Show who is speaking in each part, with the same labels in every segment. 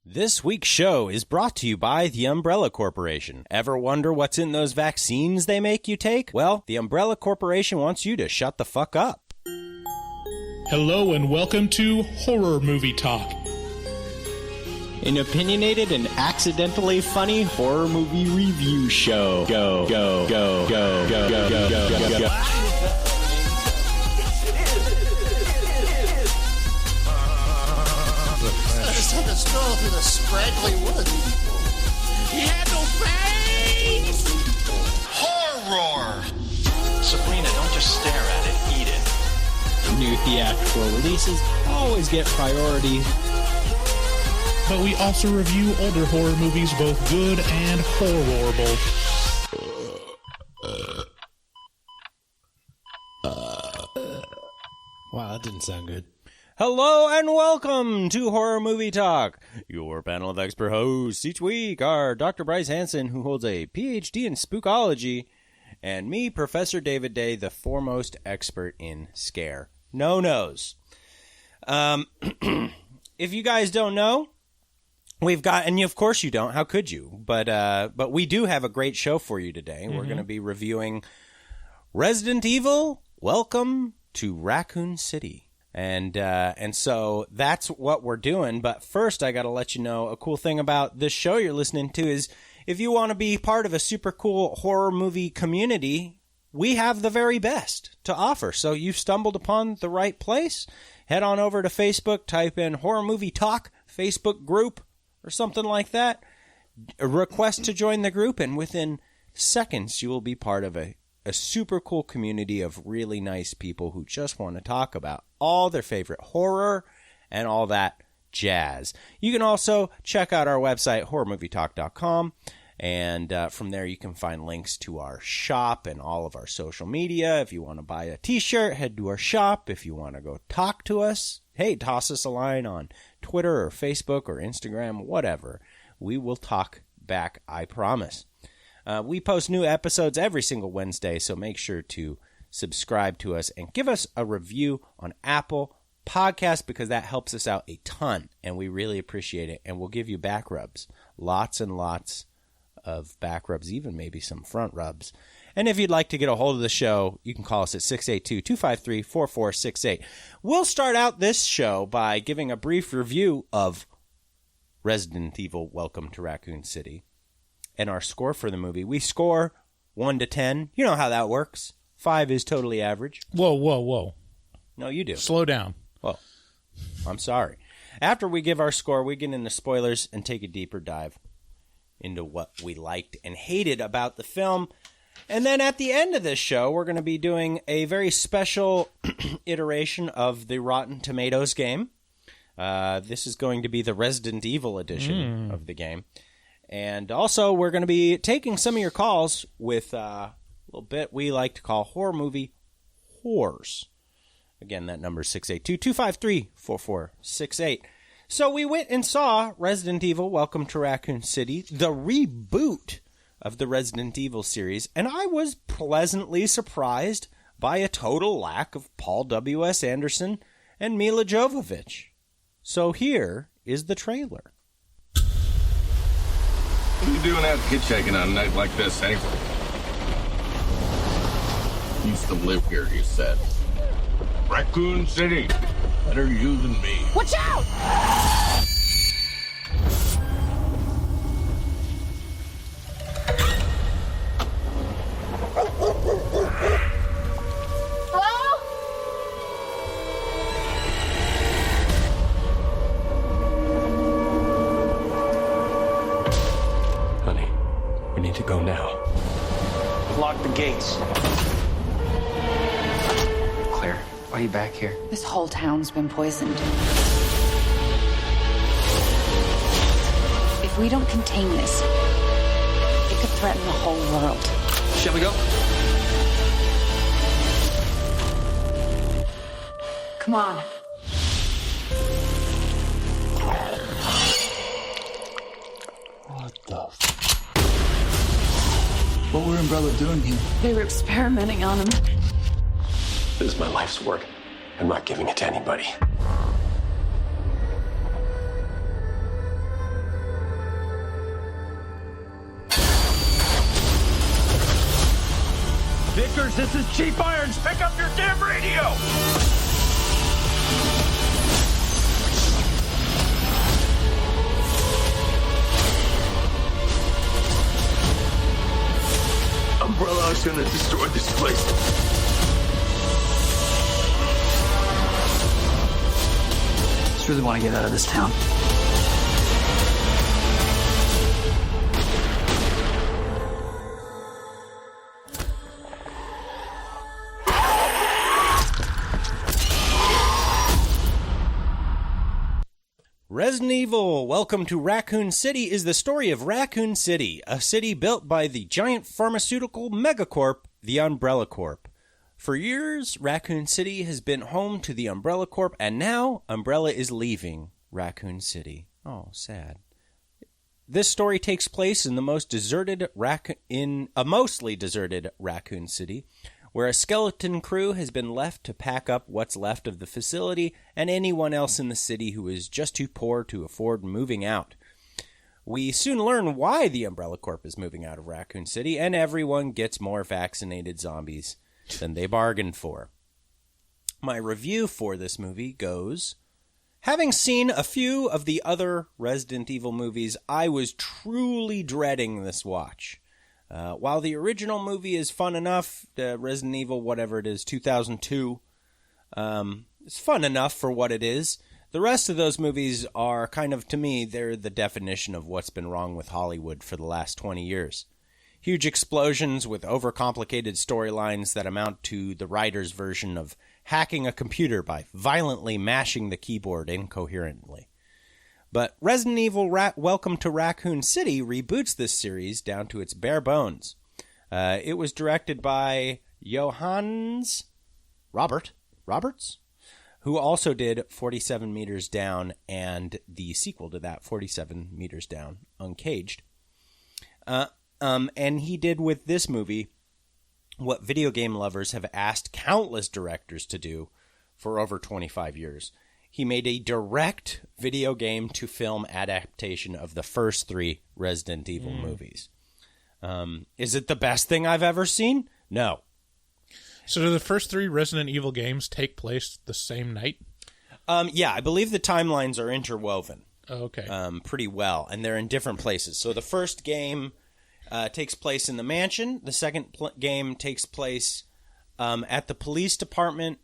Speaker 1: This week's show is brought to you by the Umbrella Corporation. Ever wonder what's in those vaccines they make you take? Well, the Umbrella Corporation wants you to shut the fuck up.
Speaker 2: Hello and welcome to Horror Movie Talk.
Speaker 3: An opinionated and accidentally funny horror movie review show. Go, go, go, go, go, go, go, go, go, go.
Speaker 4: Took a stroll through the scraggly woods. He had no face! Horror!
Speaker 5: Sabrina, don't just stare at it, eat it.
Speaker 3: New theatrical releases always get priority.
Speaker 2: But we also review older horror movies, both good and horrible.
Speaker 6: Wow, that didn't sound good.
Speaker 1: Hello and welcome to Horror Movie Talk. Your panel of expert hosts each week are Dr. Bryce Hansen, who holds a PhD in spookology, and me, Professor David Day, the foremost expert in scare no-nos. If you guys don't know, we've got, and of course you don't, how could you? But we do have a great show for you today. We're going to be reviewing Resident Evil, Welcome to Raccoon City. And so that's what we're doing. But first, I got to let you know a cool thing about this show you're listening to is if you want to be part of a super cool horror movie community, we have the very best to offer. So you've stumbled upon the right place. Head on over to Facebook, type in Horror Movie Talk, Facebook group, or something like that. A request to join the group, and within seconds, you will be part of a super cool community of really nice people who just want to talk about all their favorite horror and all that jazz. You can also check out our website, horrormovietalk.com, and from there you can find links to our shop and all of our social media. If you want to buy a t-shirt, head to our shop. If you want to go talk to us, hey, toss us a line on Twitter or Facebook or Instagram, whatever. We will talk back, I promise. We post new episodes every single Wednesday, so make sure to subscribe to us and give us a review on Apple Podcasts because that helps us out a ton, and we really appreciate it. And we'll give you back rubs, lots and lots of back rubs, even maybe some front rubs. And if you'd like to get a hold of the show, you can call us at 682-253-4468. We'll start out this show by giving a brief review of Resident Evil Welcome to Raccoon City. And our score for the movie, we score 1 to 10. You know how that works. 5 is totally average.
Speaker 2: Whoa, whoa, whoa.
Speaker 1: No, you do.
Speaker 2: Slow down.
Speaker 1: Well, I'm sorry. After we give our score, we get into spoilers and take a deeper dive into what we liked and hated about the film. And then at the end of this show, we're going to be doing a very special iteration of the Rotten Tomatoes game. This is going to be the Resident Evil edition of the game. And also, we're going to be taking some of your calls with a little bit we like to call horror movie whores. Again, that number is 682-253-4468. So we went and saw Resident Evil Welcome to Raccoon City, the reboot of the Resident Evil series, and I was pleasantly surprised by a total lack of Paul W.S. Anderson and Milla Jovovich. So here is the trailer.
Speaker 7: What are you doing out hitchhiking on a night like this, anyway? Used to live here, you said. Raccoon City. Better you than me.
Speaker 4: Watch out! Hello?
Speaker 5: Honey, we need to go now. Lock the gates.
Speaker 8: Claire, why are you back here?
Speaker 9: This whole town's been poisoned. If we don't contain this, it could threaten the whole world.
Speaker 8: Shall we go?
Speaker 9: Come on.
Speaker 8: What the What were Umbrella doing here?
Speaker 9: They were experimenting on him.
Speaker 5: This is my life's work. I'm not giving it to anybody. Vickers, this is Chief Irons. Pick up your damn radio! Umbrella is gonna destroy this place.
Speaker 8: Just really want to get out of this town.
Speaker 1: Resident Evil, Welcome to Raccoon City is the story of Raccoon City, a city built by the giant pharmaceutical megacorp, the Umbrella Corp. For years, Raccoon City has been home to the Umbrella Corp, and now Umbrella is leaving Raccoon City. Oh, sad. This story takes place in the mostly deserted Raccoon City, where a skeleton crew has been left to pack up what's left of the facility and anyone else in the city who is just too poor to afford moving out. We soon learn why the Umbrella Corp is moving out of Raccoon City, and everyone gets more vaccinated zombies than they bargained for. My review for this movie goes, having seen a few of the other Resident Evil movies, I was truly dreading this watch. While the original movie is fun enough, Resident Evil, whatever it is, 2002, it's fun enough for what it is. The rest of those movies are kind of, to me, they're the definition of what's been wrong with Hollywood for the last 20 years. Huge explosions with overcomplicated storylines that amount to the writer's version of hacking a computer by violently mashing the keyboard incoherently. But Resident Evil Welcome to Raccoon City reboots this series down to its bare bones. It was directed by Johannes Roberts, who also did 47 Meters Down and the sequel to that, 47 Meters Down, Uncaged. And he did with this movie what video game lovers have asked countless directors to do for over 25 years. He made a direct video game to film adaptation of the first 3 Resident Evil movies. Is it the best thing I've ever seen? No.
Speaker 2: So do the first 3 Resident Evil games take place the same night?
Speaker 1: Yeah, I believe the timelines are interwoven.
Speaker 2: Oh, okay.
Speaker 1: Pretty well, and they're in different places. So the first game takes place in the mansion. The second game takes place at the police department.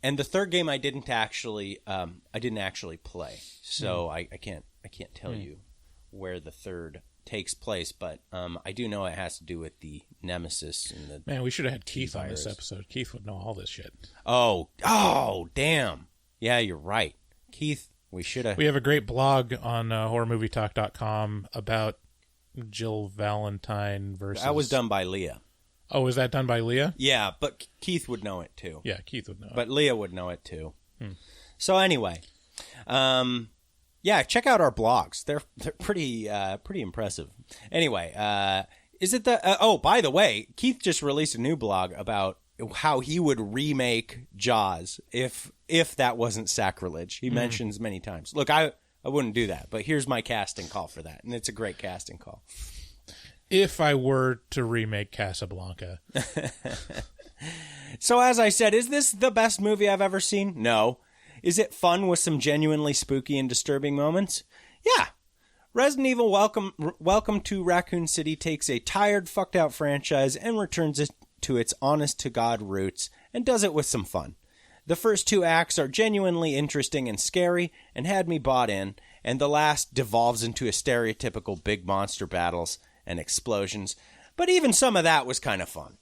Speaker 1: And the third game I didn't actually play, so I can't tell you where the third takes place, but I do know it has to do with the Nemesis and the.
Speaker 2: Man, we should have had Keith on this episode. Keith would know all this shit.
Speaker 1: Oh, damn! Yeah, you're right, Keith. We should have.
Speaker 2: We have a great blog on horrormovietalk.com about Jill Valentine versus.
Speaker 1: That was done by Leah.
Speaker 2: Oh, was that done by Leah?
Speaker 1: Yeah, but Keith would know it too.
Speaker 2: Yeah, Keith would know it.
Speaker 1: But Leah would know it too. So anyway, yeah, check out our blogs. They're pretty impressive. Anyway, is it the? Oh, by the way, Keith just released a new blog about how he would remake Jaws if that wasn't sacrilege. He mentions many times. Look, I wouldn't do that, but here's my casting call for that, and it's a great casting call.
Speaker 2: If I were to remake Casablanca.
Speaker 1: So as I said, is this the best movie I've ever seen? No. Is it fun with some genuinely spooky and disturbing moments? Yeah. Resident Evil Welcome to Raccoon City takes a tired, fucked out franchise and returns it to its honest-to-God roots and does it with some fun. The first 2 acts are genuinely interesting and scary and had me bought in, and the last devolves into a stereotypical big monster battles and explosions, but even some of that was kind of fun.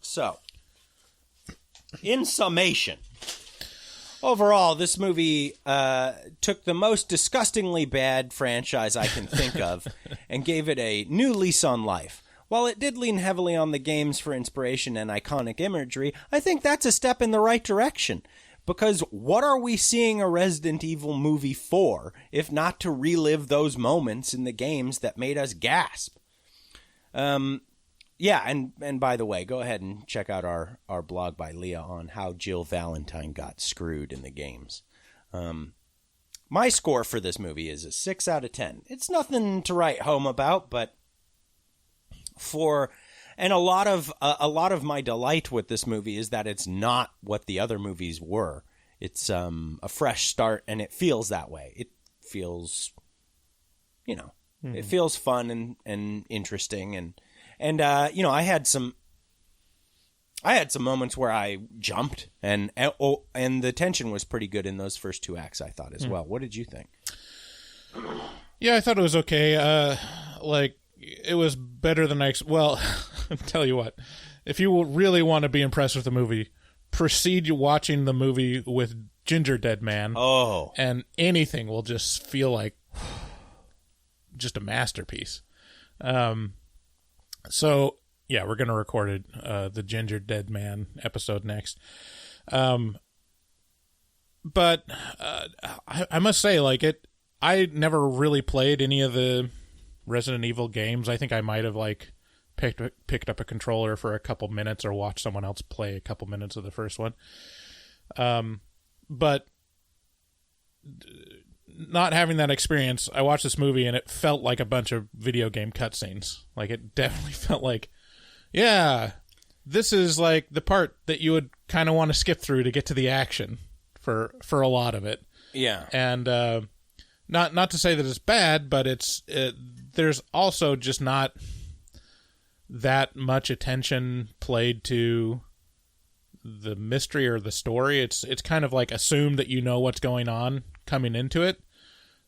Speaker 1: So, in summation, overall, this movie took the most disgustingly bad franchise I can think of and gave it a new lease on life. While it did lean heavily on the games for inspiration and iconic imagery, I think that's a step in the right direction. Because what are we seeing a Resident Evil movie for, if not to relive those moments in the games that made us gasp? Yeah, and by the way, go ahead and check out our blog by Leah on how Jill Valentine got screwed in the games. My score for this movie is a 6 out of 10. It's nothing to write home about, but for And a lot of my delight with this movie is that it's not what the other movies were. It's a fresh start, and it feels that way. It feels, it feels fun and interesting, and I had some moments where I jumped, and the tension was pretty good in those first two acts, I thought, as well. What did you think?
Speaker 2: Yeah, I thought it was okay. It was better than I... Well, I'll tell you what. If you really want to be impressed with the movie, proceed watching the movie with Ginger Dead Man.
Speaker 1: Oh.
Speaker 2: And anything will just feel like just a masterpiece. So, yeah, we're going to record the Ginger Dead Man episode next. But I must say, I never really played any of the Resident Evil games. I think I might have picked up a controller for a couple minutes or watched someone else play a couple minutes of the first one. But not having that experience, I watched this movie and it felt like a bunch of video game cutscenes. It definitely felt like, yeah, this is the part that you would kind of want to skip through to get to the action for a lot of it.
Speaker 1: Yeah.
Speaker 2: And not to say that it's bad, but there's also just not that much attention played to the mystery or the story. It's kind of assumed that you know what's going on coming into it,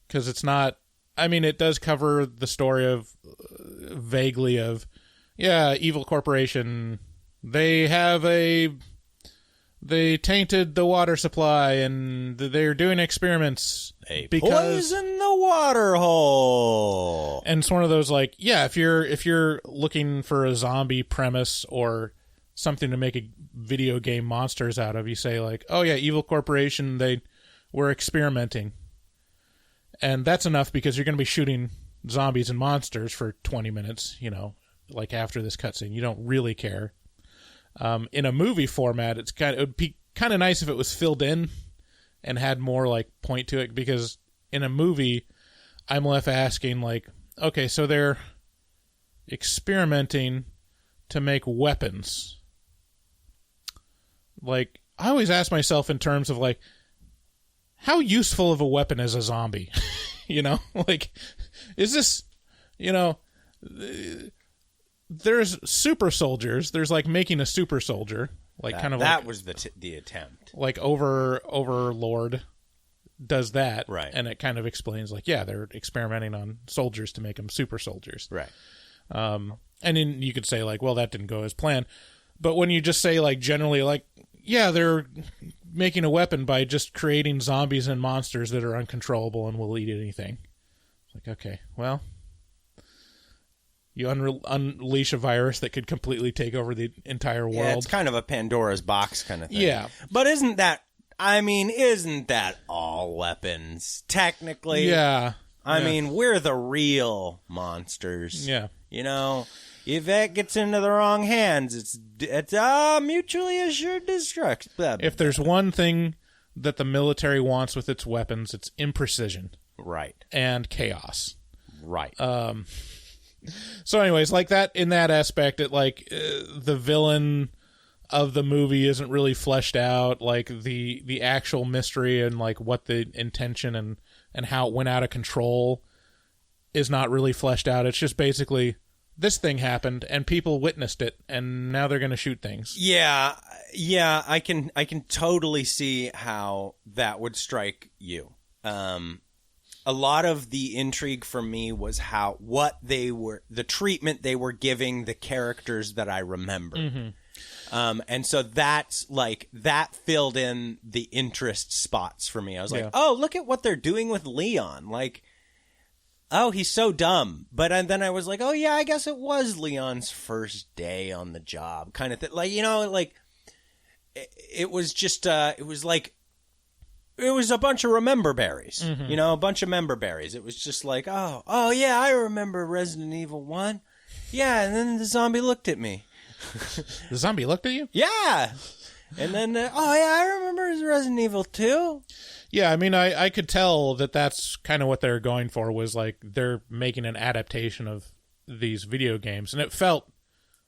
Speaker 2: because it's not... I mean, it does cover the story of vaguely of, yeah, evil corporation, they tainted the water supply and they're doing experiments.
Speaker 1: They poison the water hole.
Speaker 2: And it's one of those if you're looking for a zombie premise or something to make a video game monsters out of, you say oh yeah, evil corporation, they were experimenting. And that's enough because you're going to be shooting zombies and monsters for 20 minutes, after this cutscene. You don't really care. In a movie format, it would be kind of nice if it was filled in and had more point to it, because in a movie, I'm left asking okay, so they're experimenting to make weapons. I always ask myself in terms of how useful of a weapon is a zombie? Is this, there's super soldiers. There's making a super soldier,
Speaker 1: that was the attempt.
Speaker 2: Overlord does that,
Speaker 1: right?
Speaker 2: And it kind of explains yeah, they're experimenting on soldiers to make them super soldiers,
Speaker 1: right?
Speaker 2: And then you could say well, that didn't go as planned. But when you just say generally yeah, they're making a weapon by just creating zombies and monsters that are uncontrollable and will eat anything. It's okay, well, you unleash a virus that could completely take over the entire world.
Speaker 1: Yeah, it's kind of a Pandora's box kind of thing.
Speaker 2: Yeah.
Speaker 1: But isn't that all weapons, technically?
Speaker 2: Yeah.
Speaker 1: I mean, we're the real monsters.
Speaker 2: Yeah.
Speaker 1: If that gets into the wrong hands, it's mutually assured destruction.
Speaker 2: If there's one thing that the military wants with its weapons, it's imprecision.
Speaker 1: Right.
Speaker 2: And chaos.
Speaker 1: Right.
Speaker 2: So anyways, that, in that aspect, it the villain of the movie isn't really fleshed out, the actual mystery and what the intention and how it went out of control is not really fleshed out. It's just basically this thing happened and people witnessed it and now they're going to shoot things.
Speaker 1: Yeah, I can totally see how that would strike you. A lot of the intrigue for me was the treatment they were giving the characters that I remember. Mm-hmm. And so that's that filled in the interest spots for me. I was oh, look at what they're doing with Leon. Oh, he's so dumb. But then I was oh yeah, I guess it was Leon's first day on the job kind of thing. It was just, it was it was a bunch of remember berries,
Speaker 2: mm-hmm.
Speaker 1: A bunch of member berries. It was just oh yeah, I remember Resident Evil 1. Yeah, and then the zombie looked at me.
Speaker 2: The zombie looked at you?
Speaker 1: Yeah. And then, oh yeah, I remember Resident Evil 2.
Speaker 2: Yeah, I mean, I could tell that that's kind of what they're going for, was they're making an adaptation of these video games. And it felt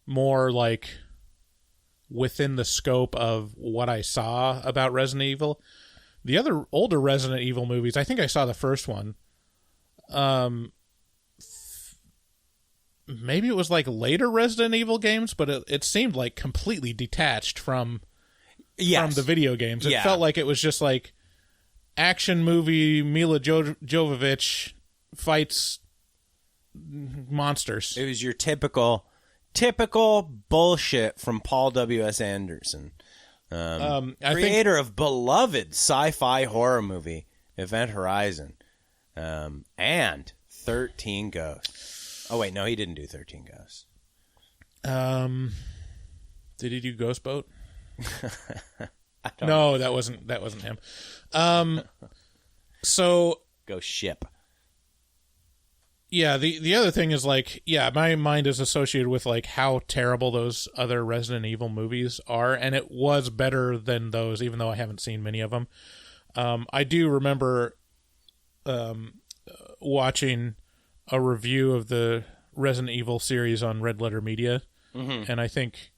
Speaker 2: more like within the scope of what I saw about Resident Evil. The other older Resident Evil movies, I think I saw the first one. Maybe it was like later Resident Evil games, but it seemed like completely detached from the video games. It felt like it was just like action movie. Milla Jovovich fights monsters.
Speaker 1: It was your typical bullshit from Paul W.S. Anderson, creator of beloved sci-fi horror movie Event Horizon, and 13 Ghosts. Oh wait, no, he didn't do 13 Ghosts.
Speaker 2: Did he do Ghost Boat? No, that wasn't him. So
Speaker 1: Ghost Ship.
Speaker 2: Yeah, the other thing is like, my mind is associated with like how terrible those other Resident Evil movies are, and it was better than those, even though I haven't seen many of them. I do remember watching a review of the Resident Evil series on Red Letter Media, and I think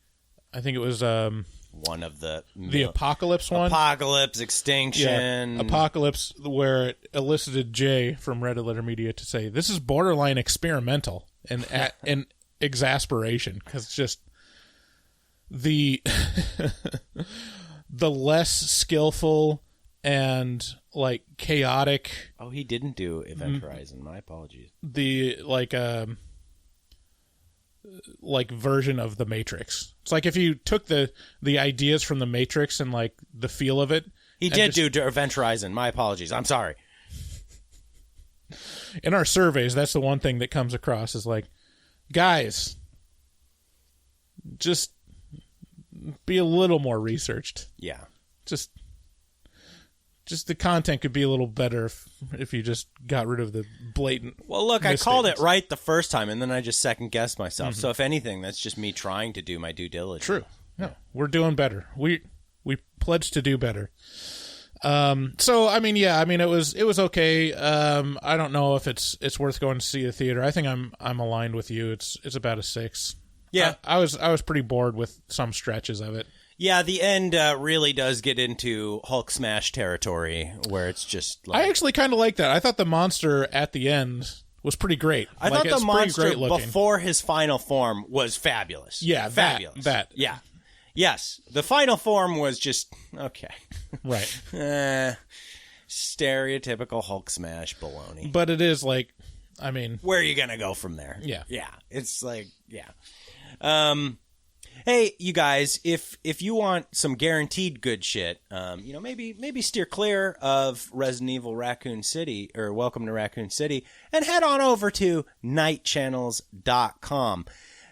Speaker 2: it was
Speaker 1: one of the
Speaker 2: Apocalypse one.
Speaker 1: Apocalypse, Extinction.
Speaker 2: Yeah, Apocalypse, where it elicited Jay from Red Letter Media to say, this is borderline experimental and exasperation, because just the the less skillful and like chaotic.
Speaker 1: Oh, he didn't do Event Horizon. My apologies.
Speaker 2: The like version of the Matrix. It's like if you took the ideas from the Matrix and like the feel of it.
Speaker 1: He did do Event Horizon. My apologies. I'm sorry.
Speaker 2: In our surveys, that's the one thing that comes across is like, guys, just be a little more researched.
Speaker 1: Yeah.
Speaker 2: Just the content could be a little better if you just got rid of the blatant.
Speaker 1: Well, look, I called it right the first time, and then I just second-guessed myself. So if anything, that's just me trying to do my due diligence.
Speaker 2: True. No, we're doing better. We pledged to do better. So I mean, it was okay. I don't know if it's worth going to see a theater. I think I'm aligned with you. It's about a 6.
Speaker 1: Yeah,
Speaker 2: I was pretty bored with some stretches of it.
Speaker 1: Yeah, the end really does get into Hulk smash territory, where it's just like...
Speaker 2: I actually kind of like that. I thought the monster at the end was pretty great.
Speaker 1: I thought the monster before his final form was fabulous.
Speaker 2: Yeah,
Speaker 1: fabulous.
Speaker 2: That.
Speaker 1: Yeah. Yes, the final form was just... Okay.
Speaker 2: Right.
Speaker 1: Stereotypical Hulk smash baloney.
Speaker 2: But it is like, I mean...
Speaker 1: Where are you going to go from there?
Speaker 2: Yeah.
Speaker 1: Yeah. It's like, yeah. Hey, you guys, if you want some guaranteed good shit, maybe steer clear of Resident Evil Raccoon City or Welcome to Raccoon City and head on over to nightchannels.com.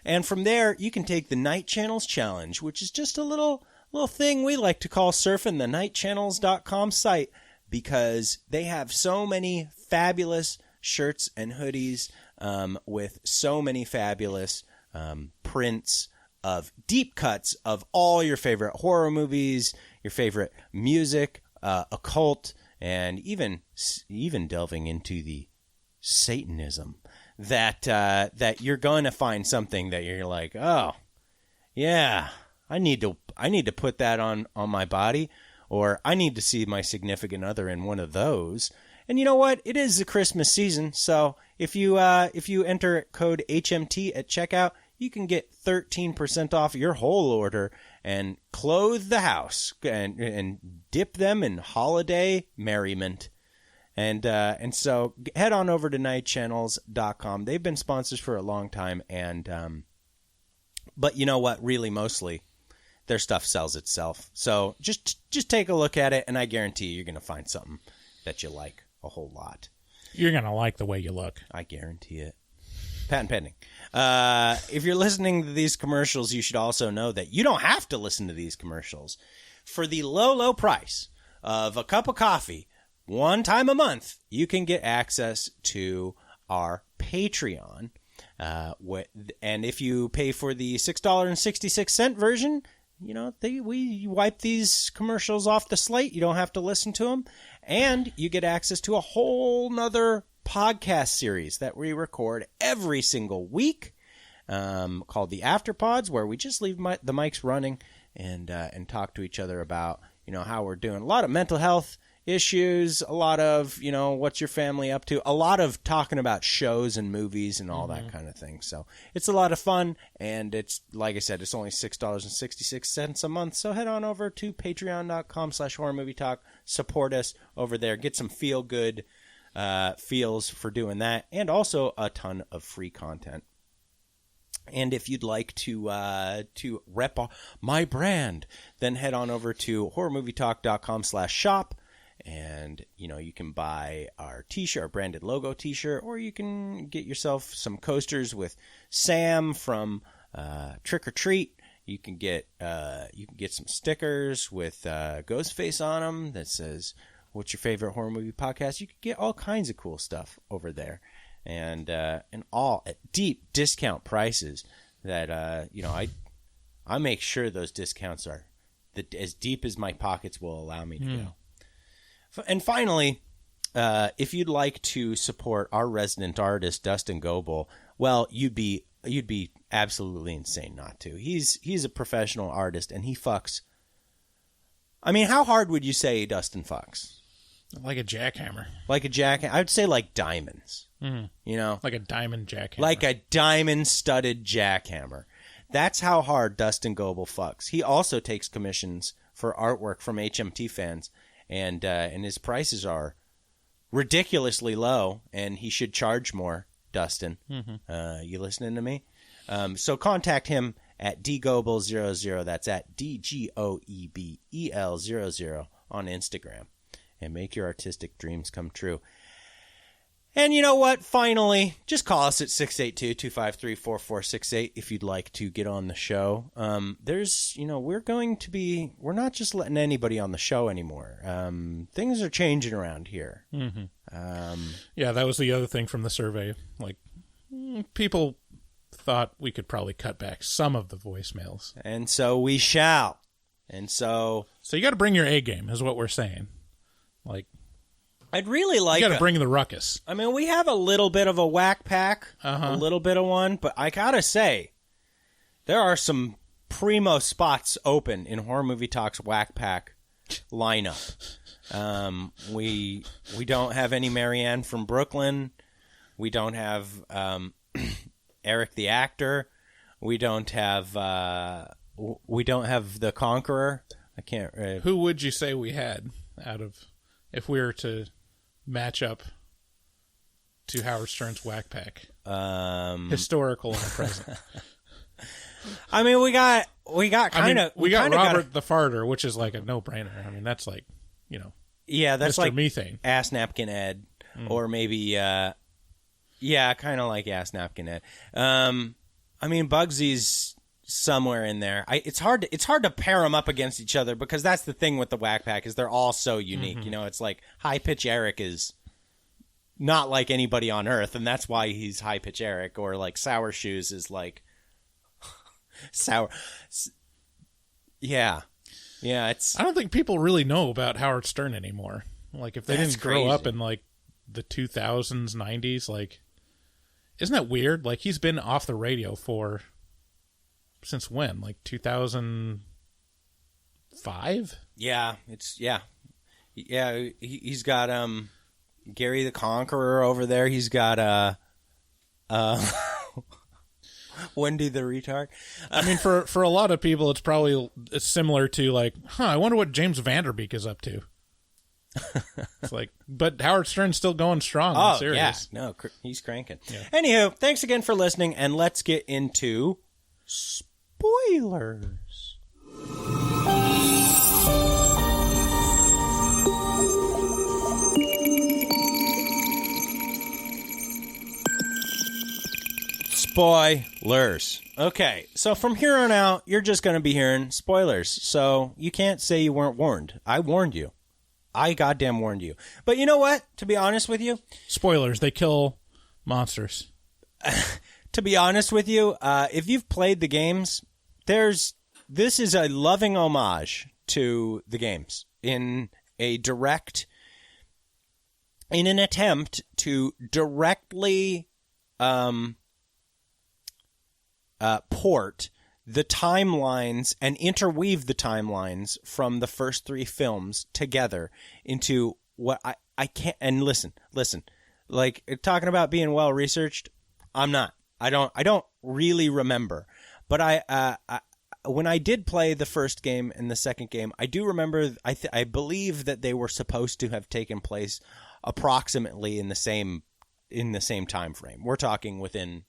Speaker 1: And from there, you can take the Night Channels Challenge, which is just a little thing we like to call surfing the nightchannels.com site, because they have so many fabulous shirts and hoodies with so many fabulous prints of deep cuts of all your favorite horror movies, your favorite music, occult, and even delving into the Satanism. That you're going to find something that you're like, oh, yeah, I need to put that on my body, or I need to see my significant other in one of those. And you know what? It is the Christmas season, so if you enter code HMT at checkout, you can get 13% off your whole order and clothe the house and dip them in holiday merriment. And so head on over to nightchannels.com. They've been sponsors for a long time, and but you know what? Really, mostly their stuff sells itself. So just take a look at it, and I guarantee you're going to find something that you like a whole lot.
Speaker 2: You're going to like the way you look.
Speaker 1: I guarantee it. Patent pending. If you're listening to these commercials, you should also know that you don't have to listen to these commercials. For the low price of a cup of coffee, one time a month, you can get access to our Patreon. And if you pay for the $6.66 version, we wipe these commercials off the slate. You don't have to listen to them. And you get access to a whole nother podcast series that we record every single week. called the Afterpods, where we just leave the mics running and talk to each other about, how we're doing. A lot of mental health issues, a lot of, what's your family up to, a lot of talking about shows and movies and all that kind of thing. So it's a lot of fun, and it's, like I said, it's only $6.66 a month. So head on over to patreon.com/horrormovietalk, support us over there, get some feel-good feels for doing that, and also a ton of free content. And if you'd like to rep my brand, then head on over to horrormovietalk.com/shop. And, you can buy our t-shirt, our branded logo t-shirt, or you can get yourself some coasters with Sam from Trick or Treat. You can get some stickers with Ghostface on them that says, "What's your favorite horror movie podcast?" You can get all kinds of cool stuff over there, and all at deep discount prices. That I make sure those discounts are as deep as my pockets will allow me to go. And finally, if you'd like to support our resident artist, Dustin Goebel, well, you'd be absolutely insane not to. He's a professional artist, and he fucks. I mean, how hard would you say Dustin fucks?
Speaker 2: Like a jackhammer.
Speaker 1: Like a jackhammer. I would say like diamonds.
Speaker 2: Like a diamond jackhammer.
Speaker 1: Like a diamond-studded jackhammer. That's how hard Dustin Goebel fucks. He also takes commissions for artwork from HMT fans. And his prices are ridiculously low, and he should charge more, Dustin. You listening to me? So contact him at dgoebel00. That's at DGOEBEL00 on Instagram, and make your artistic dreams come true. And you know what? Finally, just call us at 682-253-4468 if you'd like to get on the show. We're not just letting anybody on the show anymore. Things are changing around here.
Speaker 2: Yeah, that was the other thing from the survey. Like, people thought we could probably cut back some of the voicemails.
Speaker 1: And so we shall. And so
Speaker 2: you got to bring your A game, is what we're saying. Like,
Speaker 1: I'd really like...
Speaker 2: You got to bring the ruckus.
Speaker 1: I mean, we have a little bit of a whack pack, a little bit of one, but I gotta say, there are some primo spots open in Horror Movie Talk's whack pack lineup. We don't have any Marianne from Brooklyn. We don't have Eric the actor. We don't have the Conqueror. I can't...
Speaker 2: Who would you say we had out of... If we were to match up to Howard Stern's whack pack, historical and present.
Speaker 1: I mean, we got
Speaker 2: Robert the Farter, which is like a no-brainer. I mean, that's like,
Speaker 1: yeah, that's
Speaker 2: Mr.
Speaker 1: like
Speaker 2: Methane,
Speaker 1: Ass Napkin Ed, or maybe, kind of like Ass Napkin Ed. I mean, Bugsy's somewhere in there. It's hard to pair them up against each other, because that's the thing with the whack pack, is they're all so unique. It's like High Pitch Eric is not like anybody on earth, and that's why he's High Pitch Eric. Or like Sour Shoes is like sour. Yeah. It's.
Speaker 2: I don't think people really know about Howard Stern anymore. Like, if they didn't grow up in like the 2000s, 90s, like, isn't that weird? Like, he's been off the radio since when? Like 2005?
Speaker 1: Yeah, he's got Gary the Conqueror over there. He's got Wendy the Retard.
Speaker 2: I mean, for a lot of people, it's similar to like, I wonder what James Vanderbeek is up to. It's like, but Howard Stern's still going strong.
Speaker 1: Oh,
Speaker 2: serious.
Speaker 1: Yeah. No, he's cranking.
Speaker 2: Yeah.
Speaker 1: Anywho, thanks again for listening, and let's get into spoilers. Spoilers. Okay, so from here on out, you're just going to be hearing spoilers. So you can't say you weren't warned. I warned you. I goddamn warned you. But you know what? To be honest with you...
Speaker 2: Spoilers. They kill monsters.
Speaker 1: To be honest with you, if you've played the games, this is a loving homage to the games in an attempt to directly port the timelines and interweave the timelines from the first 3 films together into what I can't. And listen, like talking about being well researched, I'm not. I don't really remember, but I when I did play the first game and the second game, I do remember. I believe that they were supposed to have taken place approximately in the same time frame. We're talking within,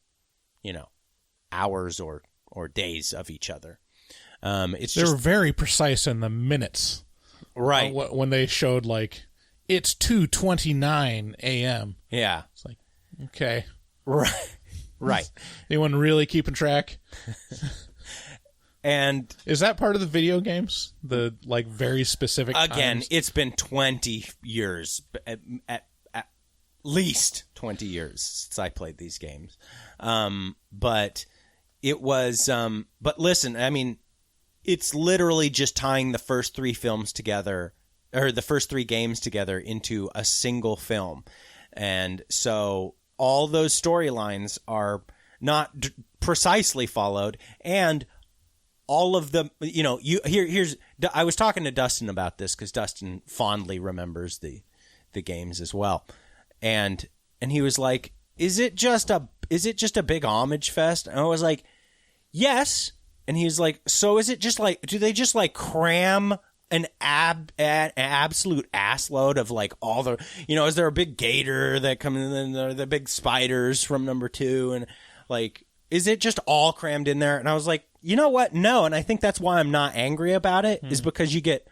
Speaker 1: hours or days of each other. They
Speaker 2: were very precise in the minutes,
Speaker 1: right?
Speaker 2: When they showed like it's 2:29 a.m.
Speaker 1: Yeah,
Speaker 2: it's like okay,
Speaker 1: right.
Speaker 2: Anyone really keeping track?
Speaker 1: And
Speaker 2: is that part of the video games? The like very specific
Speaker 1: again,
Speaker 2: times?
Speaker 1: It's been 20 years, at least 20 years since I played these games. But it was. But listen, I mean, it's literally just tying the first 3 films together, or the first 3 games together into a single film, and so all those storylines are not precisely followed, and all of them, here's. I was talking to Dustin about this because Dustin fondly remembers the games as well, and he was like, "Is it just a big homage fest?" And I was like, "Yes." And he was like, "So is it just like? Do they just like cram an absolute assload of like all the? Is there a big gator that comes in? The big spiders from number 2, and like." Is it just all crammed in there? And I was like, you know what? No. And I think that's why I'm not angry about it, is because you get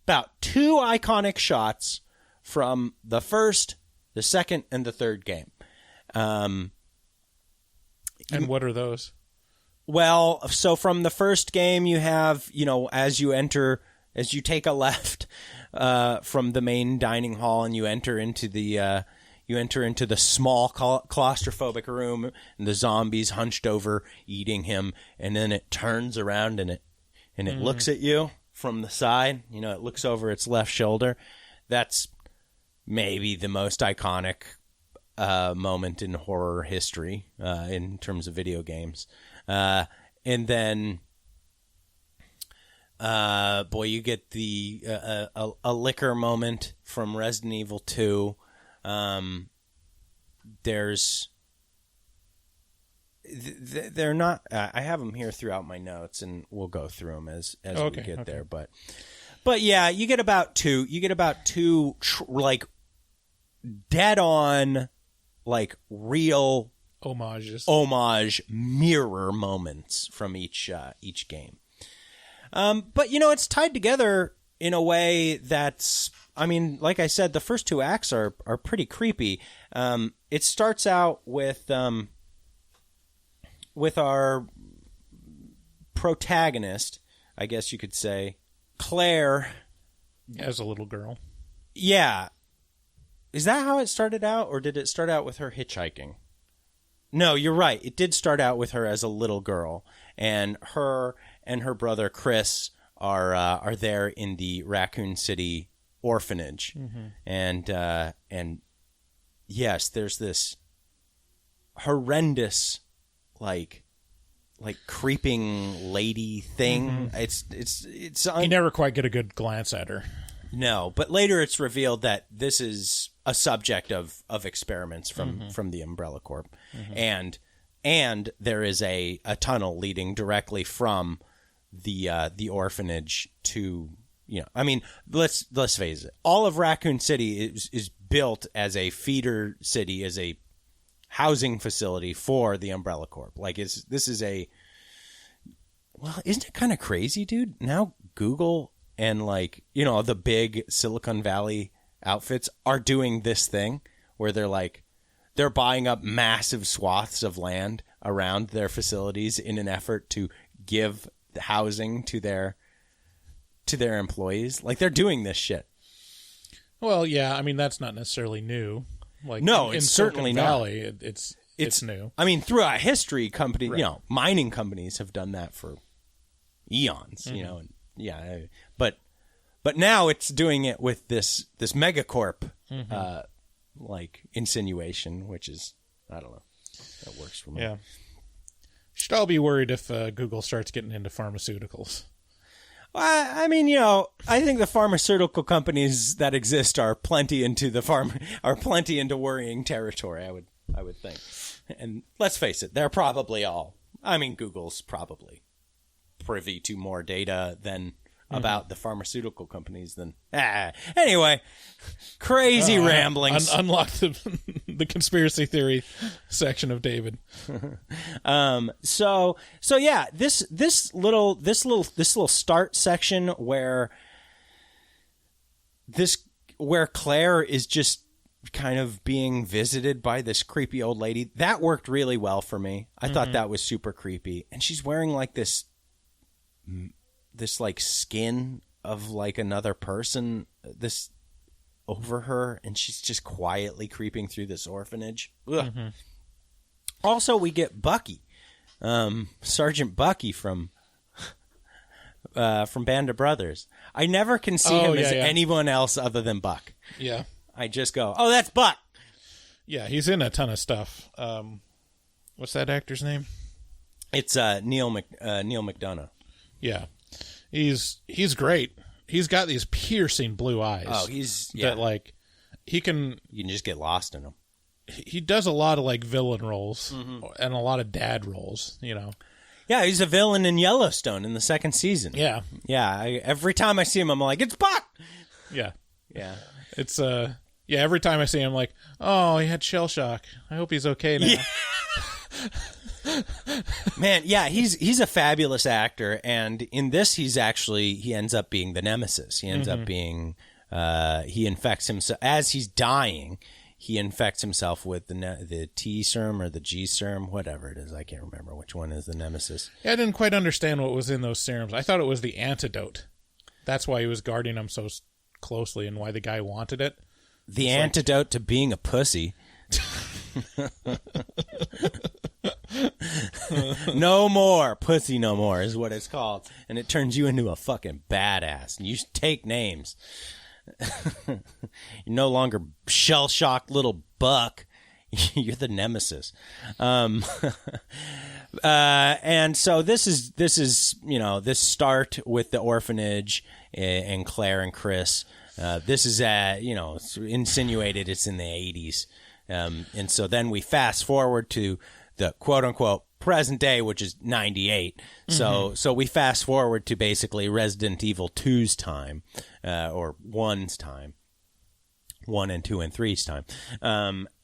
Speaker 1: about 2 iconic shots from the first, the second, and the third game.
Speaker 2: And what are those?
Speaker 1: Well, so from the first game, you have, as you take a left from the main dining hall and you enter into the small claustrophobic room, and the zombies hunched over eating him, and then it turns around and it looks at you from the side. It looks over its left shoulder. That's maybe the most iconic moment in horror history in terms of video games. And then, you get the a liquor moment from Resident Evil 2. They're not. I have them here throughout my notes, and we'll go through them as we get there. But yeah, you get about two. You get about 2 like dead on, like real homage mirror moments from each game. But it's tied together in a way that's. I mean, like I said, the first 2 acts are pretty creepy. It starts out with our protagonist, I guess you could say, Claire.
Speaker 2: As a little girl.
Speaker 1: Yeah. Is that how it started out, or did it start out with her hitchhiking? No, you're right. It did start out with her as a little girl, and her brother Chris are there in the Raccoon City orphanage, and yes, there's this horrendous like creeping lady thing. It's
Speaker 2: you never quite get a good glance at her.
Speaker 1: No, but later it's revealed that this is a subject of experiments from the Umbrella Corp, and there is a tunnel leading directly from the orphanage to. I mean, let's face it. All of Raccoon City is built as a feeder city, as a housing facility for the Umbrella Corp. Like, this is a. Well, isn't it kind of crazy, dude? Now Google and the big Silicon Valley outfits are doing this thing where they're buying up massive swaths of land around their facilities in an effort to give housing to their employees. Like, they're doing this shit.
Speaker 2: Well, yeah, I mean, that's not necessarily new. Like,
Speaker 1: no,
Speaker 2: in
Speaker 1: it's certainly
Speaker 2: Valley,
Speaker 1: not.
Speaker 2: It's new.
Speaker 1: I mean, throughout history, companies,
Speaker 2: right.
Speaker 1: Mining companies have done that for eons. And but now it's doing it with this megacorp insinuation, which is, I don't know, that works for me.
Speaker 2: Yeah. Should all be worried if Google starts getting into pharmaceuticals.
Speaker 1: I mean, you know, I think the pharmaceutical companies that exist are plenty into worrying territory. I would think, and let's face it, they're probably all. I mean, Google's probably privy to more data than about the pharmaceutical companies than. Anyway, crazy ramblings.
Speaker 2: Unlock the conspiracy theory section of David.
Speaker 1: So yeah, this little start section where Claire is just kind of being visited by this creepy old lady, that worked really well for me. I thought that was super creepy, and she's wearing like this like skin of like another person this over her, and she's just quietly creeping through this orphanage. Also, we get Bucky, Sergeant Bucky from Band of Brothers. I never can see him as anyone else other than Buck.
Speaker 2: Yeah,
Speaker 1: I just go, oh, that's Buck.
Speaker 2: Yeah, he's in a ton of stuff. What's that actor's name?
Speaker 1: It's Neil McDonough.
Speaker 2: Yeah. He's great. He's got these piercing blue eyes.
Speaker 1: Oh,
Speaker 2: that like
Speaker 1: you can just get lost in him.
Speaker 2: He does a lot of like villain roles and a lot of dad roles, you know.
Speaker 1: Yeah, he's a villain in Yellowstone in the second season.
Speaker 2: Yeah.
Speaker 1: Every time I see him, I'm like, it's Buck.
Speaker 2: Yeah.
Speaker 1: It's
Speaker 2: every time I see him, I'm like, oh, he had shell shock. I hope he's okay now.
Speaker 1: Yeah. Man, yeah, he's a fabulous actor, and in this he ends up being the nemesis. He ends up being he infects himself as he's dying. He infects himself with the T serum or the G serum, whatever it is. I can't remember which one is the nemesis.
Speaker 2: Yeah, I didn't quite understand what was in those serums. I thought it was the antidote. That's why he was guarding them so closely, and why the guy wanted it.
Speaker 1: The antidote to being a pussy. No more pussy, no more is what it's called, and it turns you into a fucking badass, and you take names. You're no longer shell-shocked little Buck. You're the nemesis. And so this is you know, this start with the orphanage and Claire and Chris. This is you know, it's insinuated it's in the 80s. And so then we fast forward to the quote unquote present day, which is 98. So we fast forward to basically Resident Evil 2's time, or 1's time, 1 and 2 and 3's time.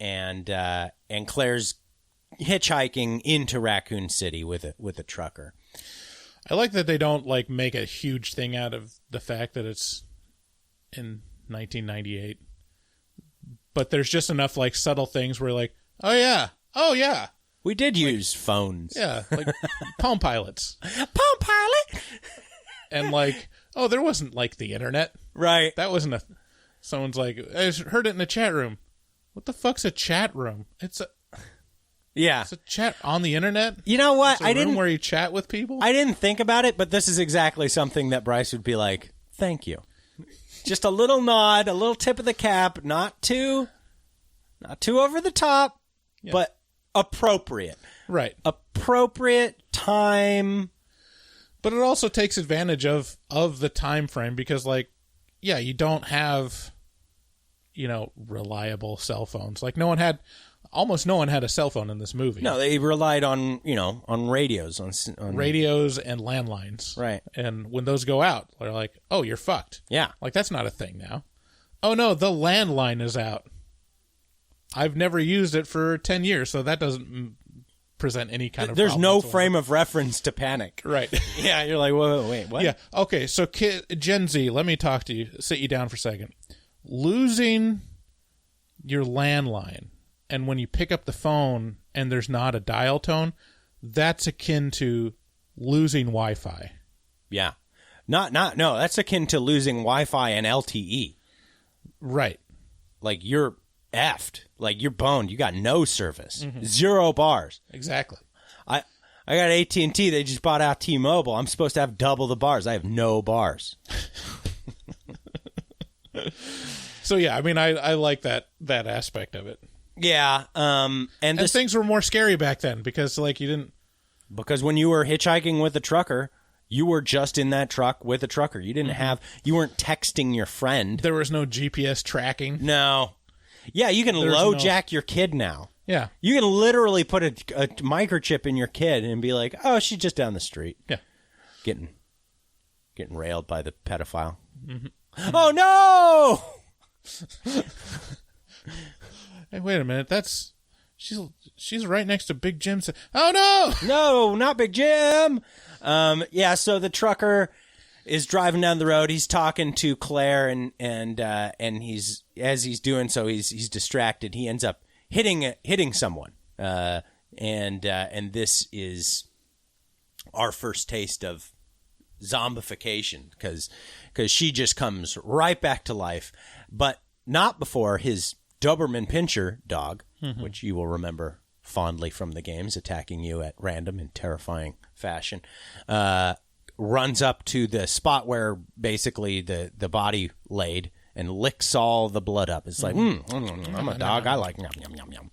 Speaker 1: And Claire's hitchhiking into Raccoon City with a trucker.
Speaker 2: I like that they don't like make a huge thing out of the fact that it's in 1998. But there's just enough like subtle things where like, oh yeah.
Speaker 1: We did use phones.
Speaker 2: Yeah, like Palm Pilots.
Speaker 1: Palm Pilot!
Speaker 2: And like, oh, there wasn't like the internet.
Speaker 1: Right.
Speaker 2: That wasn't someone's like, I heard it in a chat room. What the fuck's a chat room? It's a chat on the internet?
Speaker 1: You know what?
Speaker 2: It's a room where you chat with people?
Speaker 1: I didn't think about it, but this is exactly something that Bryce would be like, thank you. Just a little nod, a little tip of the cap, not too over the top, but appropriate.
Speaker 2: Right.
Speaker 1: Appropriate time.
Speaker 2: But it also takes advantage of the time frame because, like, yeah, you don't have, you know, reliable cell phones. Like, almost no one had a cell phone in this movie.
Speaker 1: No, they relied on, you know, on radios. On
Speaker 2: radios and landlines.
Speaker 1: Right.
Speaker 2: And when those go out, they're like, oh, you're fucked.
Speaker 1: Yeah.
Speaker 2: Like, that's not a thing now. Oh, no, the landline is out. I've never used it for 10 years, so that doesn't present any kind of
Speaker 1: There's
Speaker 2: problem
Speaker 1: no
Speaker 2: whatsoever.
Speaker 1: frame of reference to panic.
Speaker 2: Right.
Speaker 1: Yeah, you're like, whoa, wait, what?
Speaker 2: Yeah, okay, so Gen Z, let me talk to you, sit you down for a second. Losing your landline, and when you pick up the phone and there's not a dial tone, that's akin to losing Wi-Fi.
Speaker 1: Yeah. No, that's akin to losing Wi-Fi and LTE.
Speaker 2: Right.
Speaker 1: Like, you're effed. Like, you're boned. You got no service. 0 bars.
Speaker 2: Exactly.
Speaker 1: I got AT&T. They just bought out T-Mobile. I'm supposed to have double the bars. I have no bars.
Speaker 2: So, yeah, I mean, I like that aspect of it.
Speaker 1: Yeah. And
Speaker 2: things were more scary back then because, like, you didn't...
Speaker 1: Because when you were hitchhiking with a trucker, you were just in that truck with a trucker. You didn't you weren't texting your friend.
Speaker 2: There was no GPS tracking.
Speaker 1: No. Yeah, you can jack your kid now.
Speaker 2: Yeah.
Speaker 1: You can literally put a microchip in your kid and be like, oh, she's just down the street.
Speaker 2: Yeah. Getting
Speaker 1: Railed by the pedophile. Mm-hmm. Oh, no!
Speaker 2: Hey, wait a minute. She's right next to Big Jim. Oh, no!
Speaker 1: No, not Big Jim! Yeah, so the trucker is driving down the road. He's talking to Claire, and he's as he's doing so, he's distracted. He ends up hitting someone, and this is our first taste of zombification because she just comes right back to life, but not before his Doberman Pinscher dog, which you will remember fondly from the games, attacking you at random in terrifying fashion, runs up to the spot where basically the body laid and licks all the blood up. It's like, I'm a dog. I like yum, yum, yum, yum.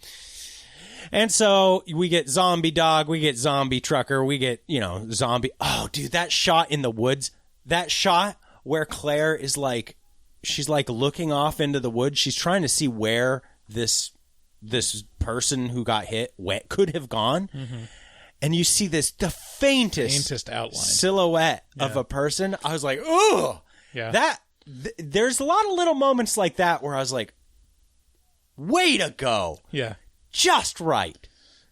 Speaker 1: And so we get zombie dog, we get zombie trucker, we get, zombie. Oh, dude, that shot in the woods, that shot where Claire is like, she's like looking off into the woods. She's trying to see where this person who got hit could have gone. Mm-hmm. And you see the faintest
Speaker 2: outline
Speaker 1: silhouette of a person. I was like, oh, yeah. There's a lot of little moments like that where I was like, way to go.
Speaker 2: Yeah.
Speaker 1: Just right.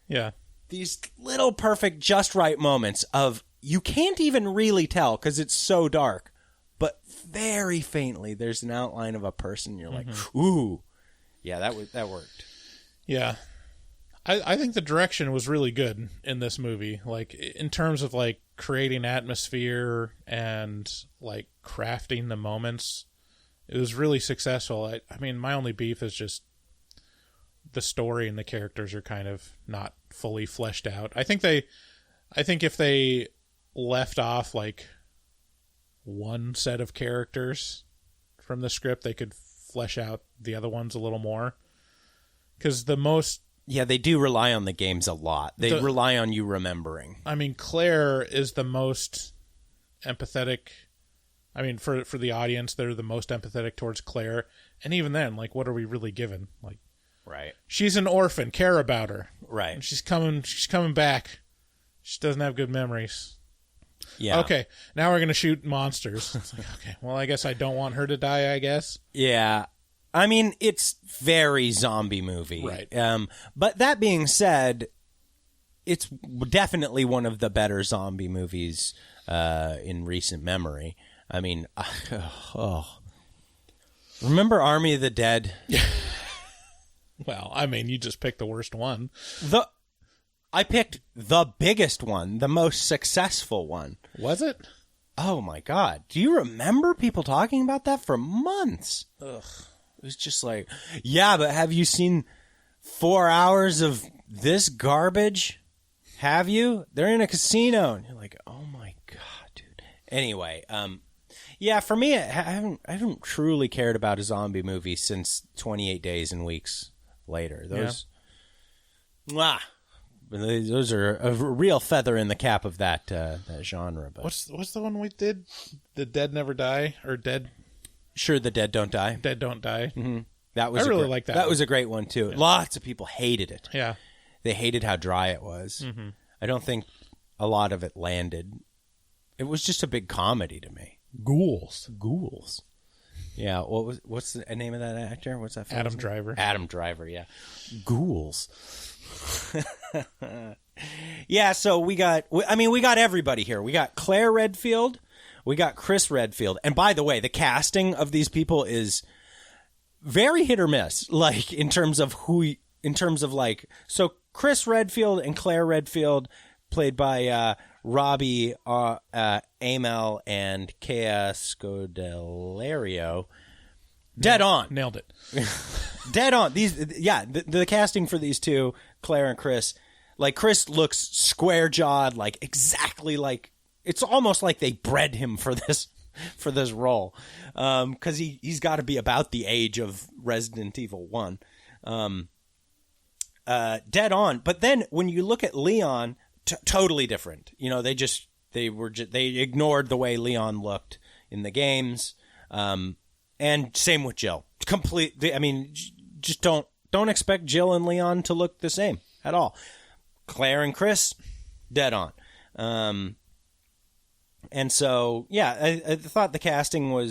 Speaker 2: Yeah.
Speaker 1: These little perfect just right moments of you can't even really tell because it's so dark, but very faintly there's an outline of a person. You're like, ooh. Yeah, that worked.
Speaker 2: Yeah. I think the direction was really good in this movie. Like, in terms of, like, creating atmosphere and, like, crafting the moments, it was really successful. I mean, my only beef is just the story and the characters are kind of not fully fleshed out. I think if they left off, like, one set of characters from the script, they could flesh out the other ones a little more. Because
Speaker 1: yeah, they do rely on the games a lot. They rely on you remembering.
Speaker 2: I mean, Claire is the most empathetic. I mean, for the audience, they're the most empathetic towards Claire. And even then, like, what are we really given? Like,
Speaker 1: right.
Speaker 2: She's an orphan. Care about her.
Speaker 1: Right.
Speaker 2: And she's coming back. She doesn't have good memories.
Speaker 1: Yeah.
Speaker 2: Okay, now we're going to shoot monsters. It's like, okay, well, I guess I don't want her to die, I guess.
Speaker 1: Yeah. I mean, it's very zombie movie.
Speaker 2: Right.
Speaker 1: But that being said, it's definitely one of the better zombie movies in recent memory. I mean, remember Army of the Dead?
Speaker 2: Well, I mean, you just picked the worst one.
Speaker 1: I picked the biggest one, the most successful one.
Speaker 2: Was it?
Speaker 1: Oh, my God. Do you remember people talking about that for months?
Speaker 2: Ugh.
Speaker 1: It was just like, yeah, but have you seen 4 hours of this garbage? Have you? They're in a casino. And you're like, oh, my God, dude. Anyway, yeah, for me, I haven't truly cared about a zombie movie since 28 Days and Weeks Later. Those are a real feather in the cap of that genre. But
Speaker 2: what's the one we did? The Dead Never Die, or Dead?
Speaker 1: Sure, The Dead Don't Die.
Speaker 2: Dead Don't Die.
Speaker 1: Mm-hmm.
Speaker 2: I really like that.
Speaker 1: That was a great one too. Yeah. Lots of people hated it.
Speaker 2: Yeah,
Speaker 1: they hated how dry it was. Mm-hmm. I don't think a lot of it landed. It was just a big comedy to me.
Speaker 2: Ghouls.
Speaker 1: Yeah. What's the name of that actor? What's that?
Speaker 2: Adam Driver.
Speaker 1: Adam Driver. Yeah. Ghouls. Yeah. So we got everybody here. We got Claire Redfield. We got Chris Redfield. And by the way, the casting of these people is very hit or miss. Like in terms of so Chris Redfield and Claire Redfield, played by Robbie Amell and Kea Scodelario. Dead on.
Speaker 2: Nailed it.
Speaker 1: Dead on. The casting for these two, Claire and Chris, like Chris looks square jawed, like exactly like, it's almost like they bred him for this role. Cause he's got to be about the age of Resident Evil 1. Dead on. But then when you look at Leon, totally different. You know, they ignored the way Leon looked in the games, and same with Jill. I mean, just don't expect Jill and Leon to look the same at all. Claire and Chris, dead on. And so, yeah, I thought the casting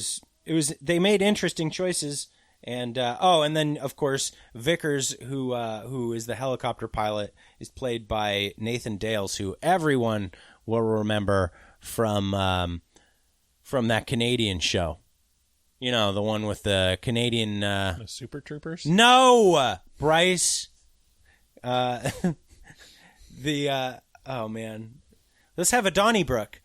Speaker 1: they made interesting choices. And and then of course Vickers, who is the helicopter pilot, is played by Nathan Dales, who everyone will remember from that Canadian show. You know, the one with the Canadian
Speaker 2: the Super Troopers.
Speaker 1: No, Bryce. Oh man, let's have a Donnybrook.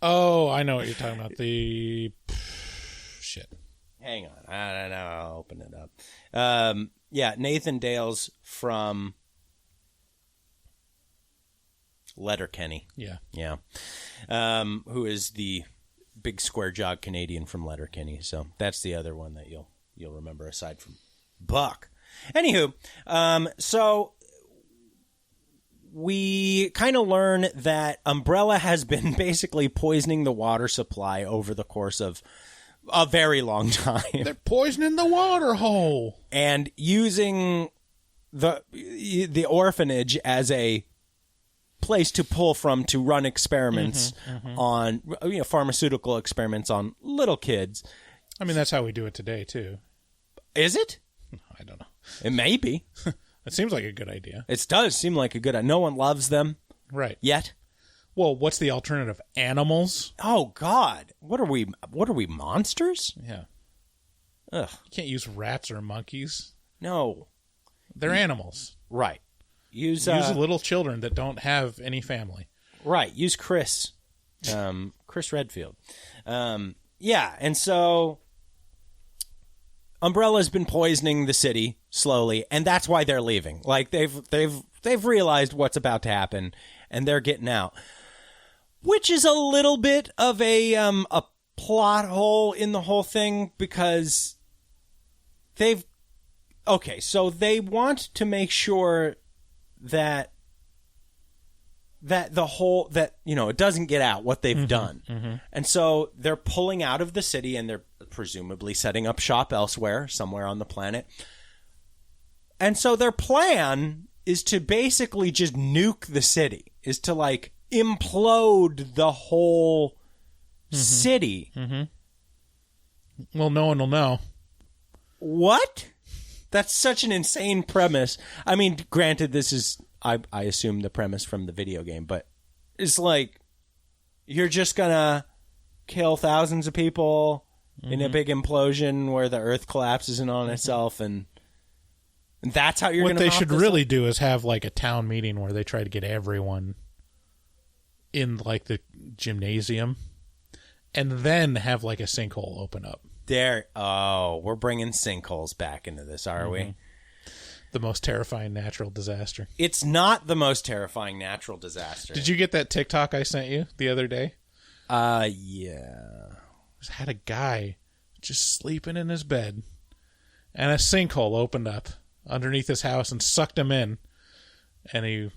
Speaker 2: Oh, I know what you're talking about. The shit.
Speaker 1: Hang on. I don't know. I'll open it up. Yeah, Nathan Dales from Letterkenny.
Speaker 2: Yeah.
Speaker 1: Yeah. Who is the big square-jawed Canadian from Letterkenny. So that's the other one that you'll remember aside from Buck. Anywho, so we kind of learn that Umbrella has been basically poisoning the water supply over the course of a very long time.
Speaker 2: They're poisoning the water hole.
Speaker 1: And using the orphanage as a place to pull from to run experiments on, pharmaceutical experiments on little kids.
Speaker 2: I mean, that's how we do it today, too.
Speaker 1: Is it?
Speaker 2: I don't know.
Speaker 1: It may be.
Speaker 2: It seems like a good idea.
Speaker 1: It does seem like a good idea. No one loves them.
Speaker 2: Right.
Speaker 1: Yet.
Speaker 2: Well, what's the alternative? Animals?
Speaker 1: Oh, God. What are we, monsters?
Speaker 2: Yeah.
Speaker 1: Ugh.
Speaker 2: You can't use rats or monkeys.
Speaker 1: No.
Speaker 2: They're animals.
Speaker 1: Right. Use
Speaker 2: little children that don't have any family.
Speaker 1: Right. Use Chris. Chris Redfield. Yeah, and so Umbrella's been poisoning the city slowly, and that's why they're leaving. Like they've realized what's about to happen, and they're getting out. Which is a little bit of a plot hole in the whole thing, because they want to make sure that it doesn't get out what they've done. Mm-hmm. And so they're pulling out of the city, and they're presumably setting up shop elsewhere, somewhere on the planet. And so their plan is to basically just nuke the city, is to like implode the whole city.
Speaker 2: Mm-hmm. Well, no one will know.
Speaker 1: What? That's such an insane premise. I mean, granted, this is, I assume, the premise from the video game, but it's like, you're just gonna kill thousands of people in a big implosion where the earth collapses in on itself, and that's how you're
Speaker 2: What
Speaker 1: gonna
Speaker 2: they
Speaker 1: mop
Speaker 2: should
Speaker 1: this
Speaker 2: really
Speaker 1: up?
Speaker 2: do is have like a town meeting where they try to get everyone in like the gymnasium, and then have like a sinkhole open up.
Speaker 1: We're bringing sinkholes back into this, are we?
Speaker 2: The most terrifying natural disaster.
Speaker 1: It's not the most terrifying natural disaster.
Speaker 2: Did you get that TikTok I sent you the other day?
Speaker 1: Yeah.
Speaker 2: Had a guy just sleeping in his bed, and a sinkhole opened up underneath his house and sucked him in, and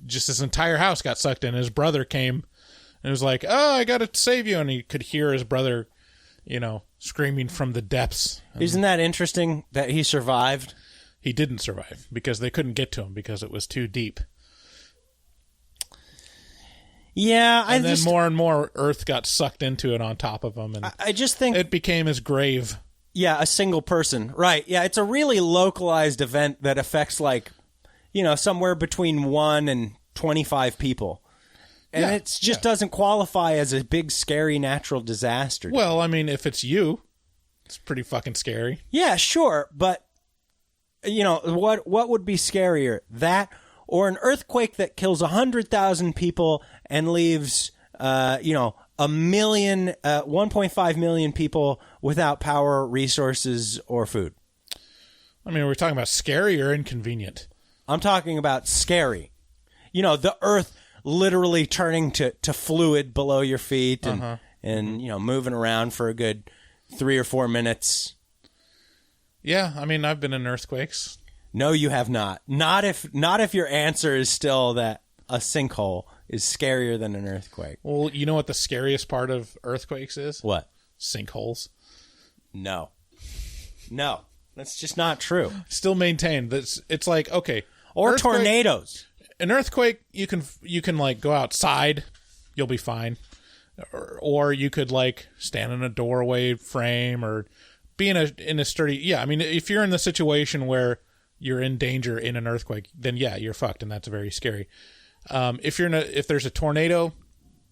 Speaker 2: his entire house got sucked in. His brother came and was like, "Oh, I got to save you," and he could hear his brother, screaming from the depths.
Speaker 1: Isn't that interesting that he survived?
Speaker 2: He didn't survive because they couldn't get to him because it was too deep.
Speaker 1: Yeah,
Speaker 2: and then more and more earth got sucked into it on top of him, and
Speaker 1: I just think
Speaker 2: it became his grave.
Speaker 1: Yeah, a single person. Right. Yeah, it's a really localized event that affects somewhere between 1 and 25 people. And it just doesn't qualify as a big, scary natural disaster.
Speaker 2: Well, I mean, if it's you, it's pretty fucking scary.
Speaker 1: Yeah, sure. But, what would be scarier? That or an earthquake that kills 100,000 people and leaves, 1.5 million people without power, resources, or food?
Speaker 2: I mean, we're talking about scary or inconvenient?
Speaker 1: I'm talking about scary. The earth literally turning to fluid below your feet and moving around for a good 3 or 4 minutes.
Speaker 2: Yeah, I mean, I've been in earthquakes.
Speaker 1: No, you have not. Not if your answer is still that a sinkhole is scarier than an earthquake.
Speaker 2: Well, you know what the scariest part of earthquakes is?
Speaker 1: What?
Speaker 2: Sinkholes.
Speaker 1: No. That's just not true.
Speaker 2: Still maintain that it's like, okay.
Speaker 1: Or tornadoes.
Speaker 2: An earthquake, you can like go outside, you'll be fine. Or you could like stand in a doorway frame or be in a sturdy. Yeah, I mean, if you're in the situation where you're in danger in an earthquake, then yeah, you're fucked, and that's very scary. If there's a tornado,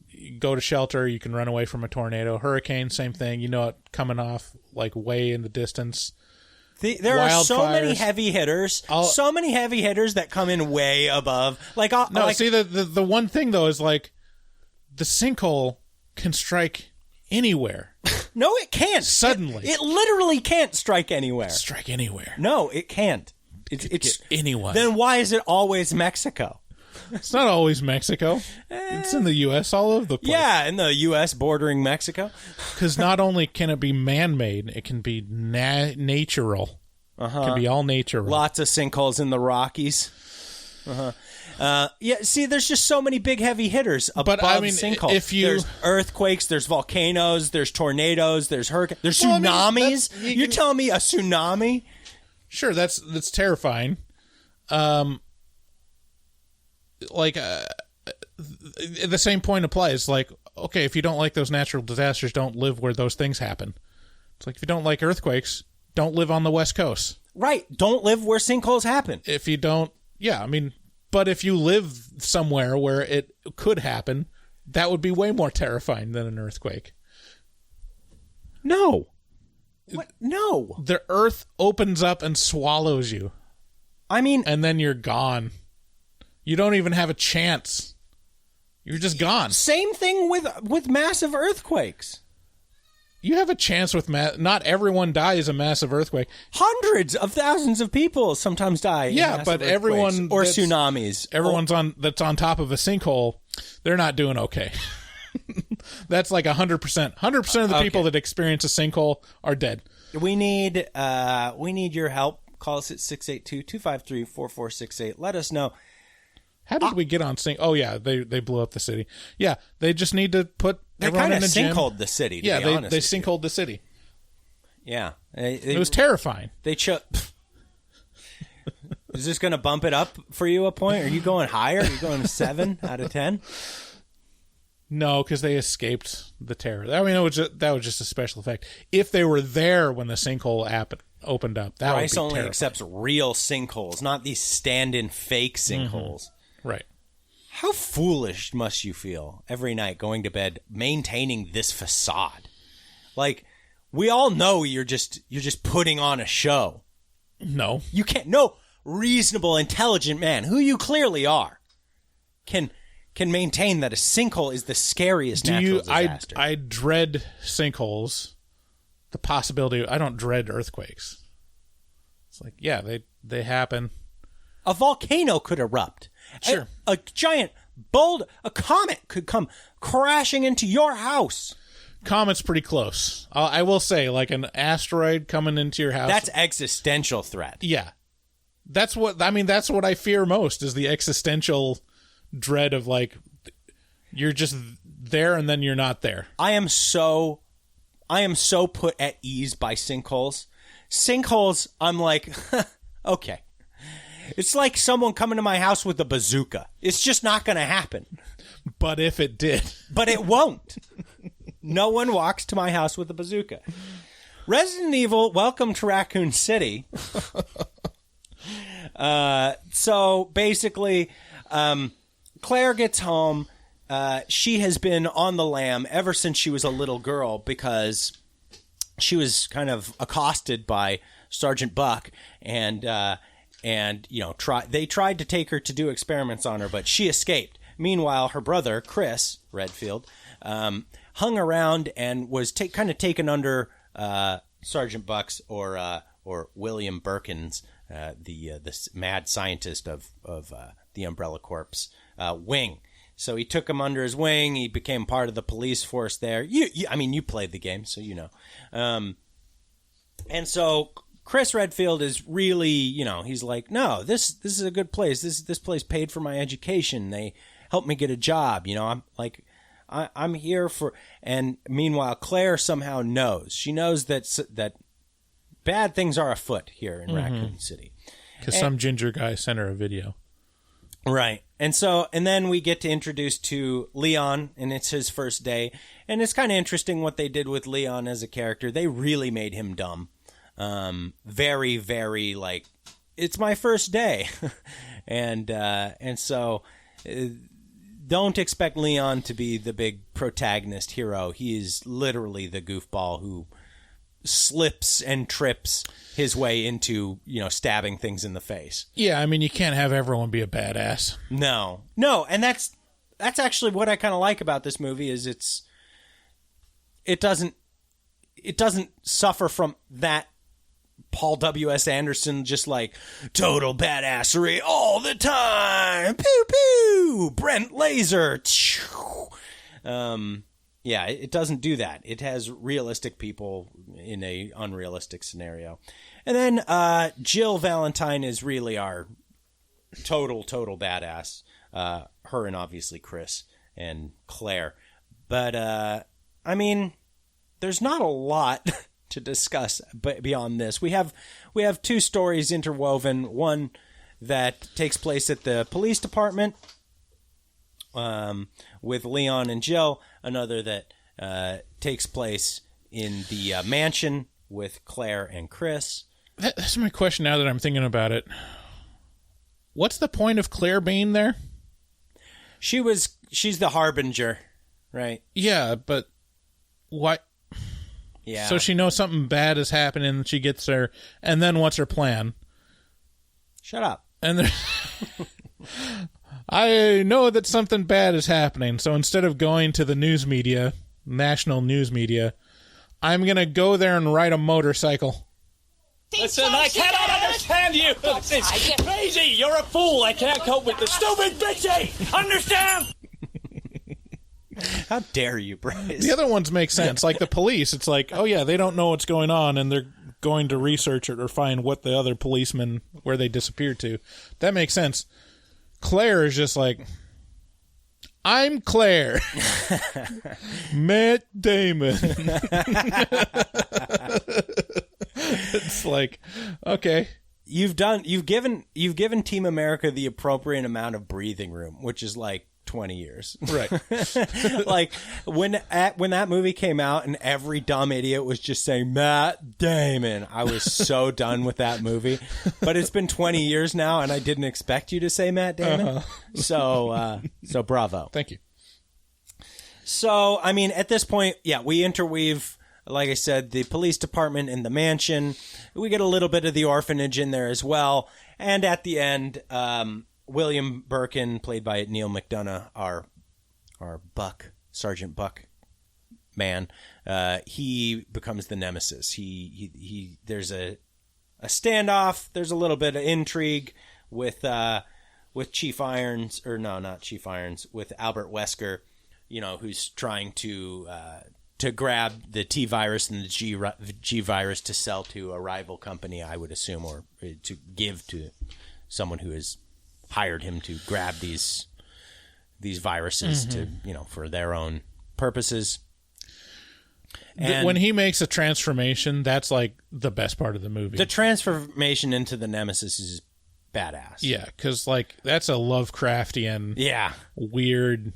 Speaker 2: you go to shelter. You can run away from a tornado. Hurricane, same thing. You know it coming off like way in the distance.
Speaker 1: There are so many heavy hitters. So many heavy hitters that come in way above.
Speaker 2: See, the one thing though is like the sinkhole can strike anywhere.
Speaker 1: No, it can't.
Speaker 2: Suddenly.
Speaker 1: It literally can't strike anywhere.
Speaker 2: Strike anywhere.
Speaker 1: No, it can't. It's
Speaker 2: anyone.
Speaker 1: Then why is it always Mexico?
Speaker 2: It's not always Mexico. It's in the U.S. all over the place.
Speaker 1: Yeah, in the U.S. bordering Mexico.
Speaker 2: Because not only can it be man-made, it can be natural. It can be all natural.
Speaker 1: Lots of sinkholes in the Rockies. Yeah, see, there's just so many big heavy hitters above sinkholes. There's earthquakes, there's volcanoes, there's tornadoes, there's hurricanes, there's tsunamis. You're telling me a tsunami?
Speaker 2: Sure, that's terrifying. The same point applies. Like, okay, if you don't like those natural disasters, don't live where those things happen. It's like if you don't like earthquakes, don't live on the West Coast.
Speaker 1: Right. Don't live where sinkholes happen.
Speaker 2: If you don't, yeah, I mean, but if you live somewhere where it could happen, that would be way more terrifying than an earthquake.
Speaker 1: No. What? No.
Speaker 2: The earth opens up and swallows you.
Speaker 1: I mean...
Speaker 2: And then you're gone. You don't even have a chance. You're just gone.
Speaker 1: Same thing with massive earthquakes.
Speaker 2: You have a chance with not everyone dies a massive earthquake.
Speaker 1: Hundreds of thousands of people sometimes die.
Speaker 2: Yeah, but everyone
Speaker 1: or tsunamis.
Speaker 2: Everyone's that's on top of a sinkhole. They're not doing okay. That's like 100%. 100% of the people that experience a sinkhole are dead.
Speaker 1: We need your help. Call us at 682-253-4468. Let us know.
Speaker 2: How did we get on sink? Oh yeah, they blew up the city. Yeah, they just need to put everyone in a gym.
Speaker 1: They kind of sinkholed the city.
Speaker 2: Yeah, they sinkholed the city.
Speaker 1: Yeah,
Speaker 2: it was terrifying.
Speaker 1: Is this going to bump it up for you a point? Are you going higher? Are you going to 7 out of 10?
Speaker 2: No, because they escaped the terror. I mean, that was just a special effect. If they were there when the sinkhole opened up, that
Speaker 1: Bryce
Speaker 2: would be
Speaker 1: only
Speaker 2: terrifying.
Speaker 1: accepts real sinkholes, not these stand-in fake sinkholes.
Speaker 2: Mm-hmm. Right.
Speaker 1: How foolish must you feel every night going to bed maintaining this facade? Like, we all know you're just putting on a show.
Speaker 2: No.
Speaker 1: You can't. No reasonable, intelligent man, who you clearly are, can maintain that a sinkhole is the scariest natural disaster.
Speaker 2: I dread sinkholes. The possibility. I don't dread earthquakes. It's like, yeah, they happen.
Speaker 1: A volcano could erupt.
Speaker 2: Sure.
Speaker 1: A giant a comet could come crashing into your house.
Speaker 2: Comet's pretty close. I will say, like an asteroid coming into your house.
Speaker 1: That's existential threat.
Speaker 2: Yeah. That's what I fear most is the existential dread of like, you're just there and then you're not there.
Speaker 1: I am so put at ease by sinkholes. Sinkholes, I'm like, okay. It's like someone coming to my house with a bazooka. It's just not going to happen.
Speaker 2: But if it did.
Speaker 1: But it won't. No one walks to my house with a bazooka. Resident Evil, welcome to Raccoon City. So basically, Claire gets home. She has been on the lam ever since she was a little girl because she was kind of accosted by Sergeant Buck and they tried to take her to do experiments on her, but she escaped. Meanwhile, her brother, Chris Redfield, hung around and was kind of taken under Sergeant Buck's or William Birkin's, the mad scientist of the Umbrella Corps wing. So he took him under his wing. He became part of the police force there. You played the game, so you know. And so Chris Redfield is really, he's like, no, this is a good place. This place paid for my education. They helped me get a job. I'm like, I'm here for. And meanwhile, Claire somehow knows. She knows that bad things are afoot here in Raccoon City.
Speaker 2: Because some ginger guy sent her a video.
Speaker 1: Right. And then we get to introduce to Leon, and it's his first day. And it's kind of interesting what they did with Leon as a character. They really made him dumb. Very, very, like, it's my first day. and so don't expect Leon to be the big protagonist hero. He is literally the goofball who slips and trips his way into, stabbing things in the face.
Speaker 2: Yeah, I mean, you can't have everyone be a badass.
Speaker 1: No, and that's actually what I kind of like about this movie is it doesn't suffer from that Paul W.S. Anderson just like total badassery all the time. Pew pew, Brent Laser. Yeah, it doesn't do that. It has realistic people in a unrealistic scenario. And then Jill Valentine is really our total badass. Her and obviously Chris and Claire. But, I mean, there's not a lot to discuss beyond this. We have two stories interwoven. One that takes place at the police department with Leon and Jill. Another that takes place in the mansion with Claire and Chris.
Speaker 2: That's my question now that I'm thinking about it. What's the point of Claire being there?
Speaker 1: She's the harbinger, right?
Speaker 2: Yeah, but what?
Speaker 1: Yeah.
Speaker 2: So she knows something bad is happening and she gets there, and then what's her plan?
Speaker 1: Shut up.
Speaker 2: And I know that something bad is happening, so instead of going to the news media, national news media, I'm going to go there and ride a motorcycle.
Speaker 5: Listen, I cannot understand you. It's crazy. You're a fool. I can't cope with the stupid bitchy. Understand?
Speaker 1: How dare you, Bryce?
Speaker 2: The other ones make sense. Like the police, it's like, oh yeah, they don't know what's going on, and they're going to research it or find what the other policemen, where they disappeared to. That makes sense. Claire is just like, I'm Claire. Matt Damon. It's like, okay.
Speaker 1: You've given Team America the appropriate amount of breathing room, which is like 20 years.
Speaker 2: Right.
Speaker 1: Like when that movie came out and every dumb idiot was just saying Matt Damon, I was so done with that movie. But it's been 20 years now and I didn't expect you to say Matt Damon. So bravo.
Speaker 2: Thank you.
Speaker 1: So, I mean, at this point, yeah, we interweave, like I said, the police department and the mansion. We get a little bit of the orphanage in there as well. And at the end, William Birkin, played by Neil McDonough, our Buck, Sergeant Buck man, he becomes the nemesis. He there's a standoff. There's a little bit of intrigue with Chief Irons, or no, not Chief Irons, with Albert Wesker, who's trying to grab the T virus and the G virus to sell to a rival company, I would assume, or to give to someone who has hired him to grab these viruses to, for their own purposes. And
Speaker 2: when he makes a transformation, that's like the best part of the movie.
Speaker 1: The transformation into the Nemesis is badass.
Speaker 2: Yeah, because like that's a Lovecraftian, weird.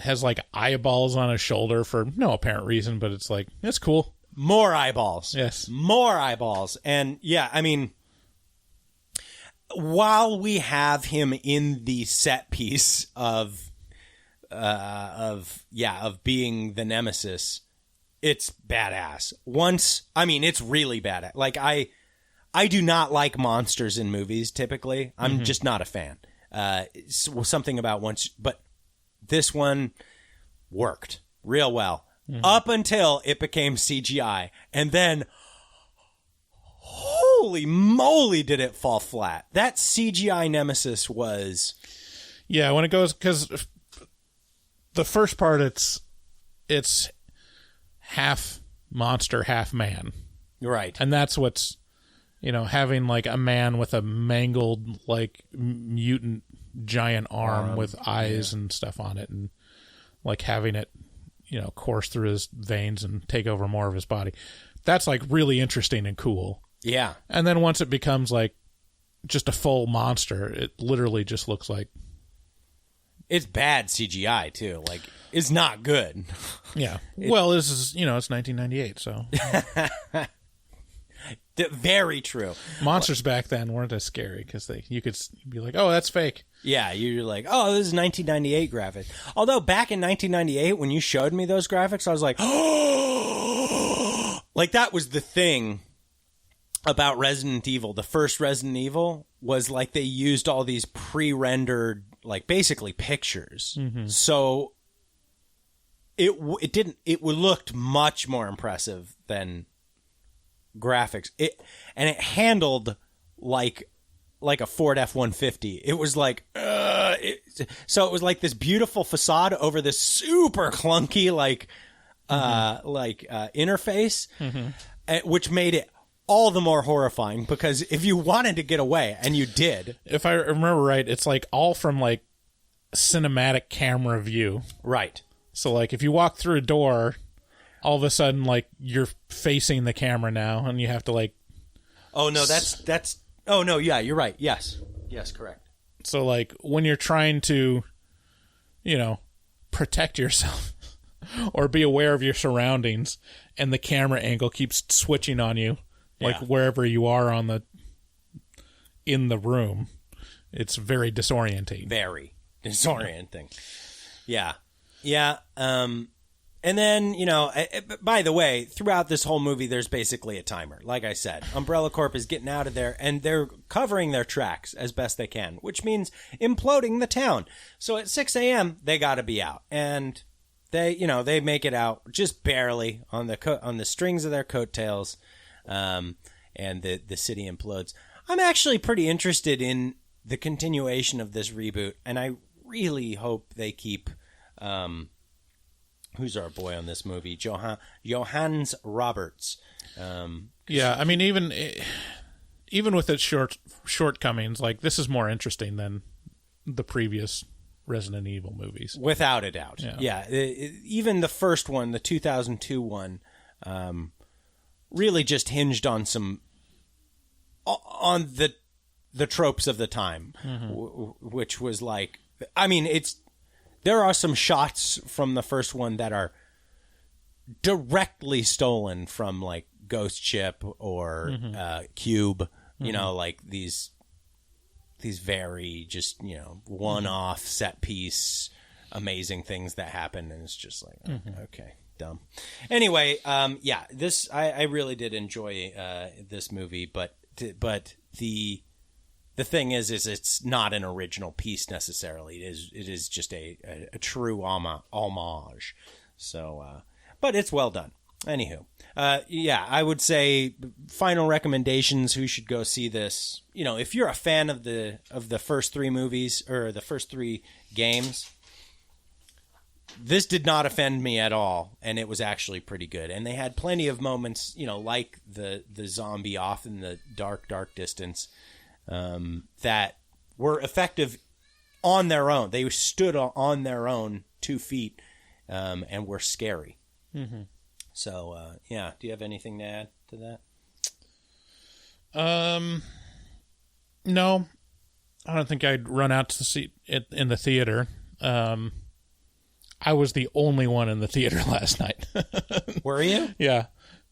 Speaker 2: Has like eyeballs on his shoulder for no apparent reason, but it's like, it's cool.
Speaker 1: More eyeballs.
Speaker 2: Yes.
Speaker 1: More eyeballs. And yeah, I mean, while we have him in the set piece of being the Nemesis, it's badass. It's really badass. Like I do not like monsters in movies typically. I'm just not a fan. Something about but this one worked real well up until it became CGI. And then, holy moly, did it fall flat. That CGI Nemesis was...
Speaker 2: Yeah, when it goes... Because the first part, it's half monster, half man.
Speaker 1: Right.
Speaker 2: And that's what's having like a man with a mangled like mutant giant arm with eyes and stuff on it, and like having it course through his veins and take over more of his body. That's like really interesting and cool.
Speaker 1: Yeah.
Speaker 2: And then once it becomes like just a full monster, it literally just looks like
Speaker 1: it's bad CGI too. Like, it's not good.
Speaker 2: Yeah. Well, this is it's 1998, so
Speaker 1: very true.
Speaker 2: Monsters back then weren't as scary because you could be like, oh, that's fake.
Speaker 1: Yeah, you're like, oh, this is 1998 graphics. Although back in 1998, when you showed me those graphics, I was like, oh, like that was the thing about Resident Evil. The first Resident Evil was like they used all these pre-rendered, like basically pictures. Mm-hmm. So it looked much more impressive than graphics. It handled like a Ford F-150. It was like so it was like this beautiful facade over this super clunky interface, which made it all the more horrifying, because if you wanted to get away, and you did,
Speaker 2: if I remember right, it's like all from like cinematic camera view,
Speaker 1: right?
Speaker 2: So like if you walk through a door, all of a sudden like you're facing the camera now, and you have to like,
Speaker 1: oh no, that's oh no, yeah, you're right, yes, correct.
Speaker 2: So like when you're trying to protect yourself or be aware of your surroundings, and the camera angle keeps switching on you, like wherever you are in the room, it's very disorienting.
Speaker 1: Yeah. And then, by the way, throughout this whole movie, there's basically a timer. Like I said, Umbrella Corp is getting out of there, and they're covering their tracks as best they can, which means imploding the town. So at 6 a.m., they got to be out. And they make it out just barely on the strings of their coattails, and the city implodes. I'm actually pretty interested in the continuation of this reboot, and I really hope they keep... who's our boy on this movie? Johannes Roberts.
Speaker 2: Yeah, I mean, even with its shortcomings, like this is more interesting than the previous Resident Evil movies,
Speaker 1: without a doubt. Yeah. Even the first one, the 2002 one, really just hinged on the tropes of the time, which was like, I mean, there are some shots from the first one that are directly stolen from like Ghost Ship or Cube, like these very just, one-off set piece, amazing things that happen. And it's just like, okay, dumb. Anyway, I really did enjoy this movie, but the thing is it's not an original piece necessarily. It is just a true homage. So, but it's well done. Anywho, I would say final recommendations. Who should go see this? If you're a fan of the first three movies or the first three games, this did not offend me at all, and it was actually pretty good. And they had plenty of moments, like the zombie off in the dark distance, that were effective on their own. They stood on their own 2 feet, and were scary. Mm-hmm. So, do you have anything to add to that?
Speaker 2: No, I don't think I'd run out to see it in the theater. I was the only one in the theater last night.
Speaker 1: Were you?
Speaker 2: Yeah.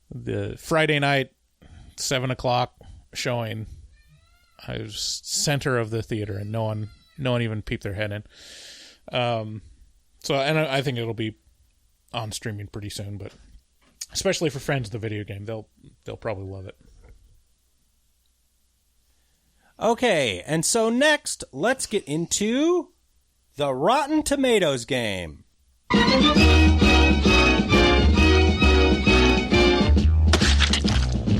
Speaker 2: The Friday night, 7:00 showing. I was center of the theater, and no one even peeped their head in. And I think it'll be on streaming pretty soon, but especially for fans of the video game, they'll probably love it.
Speaker 1: Okay, and so next, let's get into the Rotten Tomatoes game.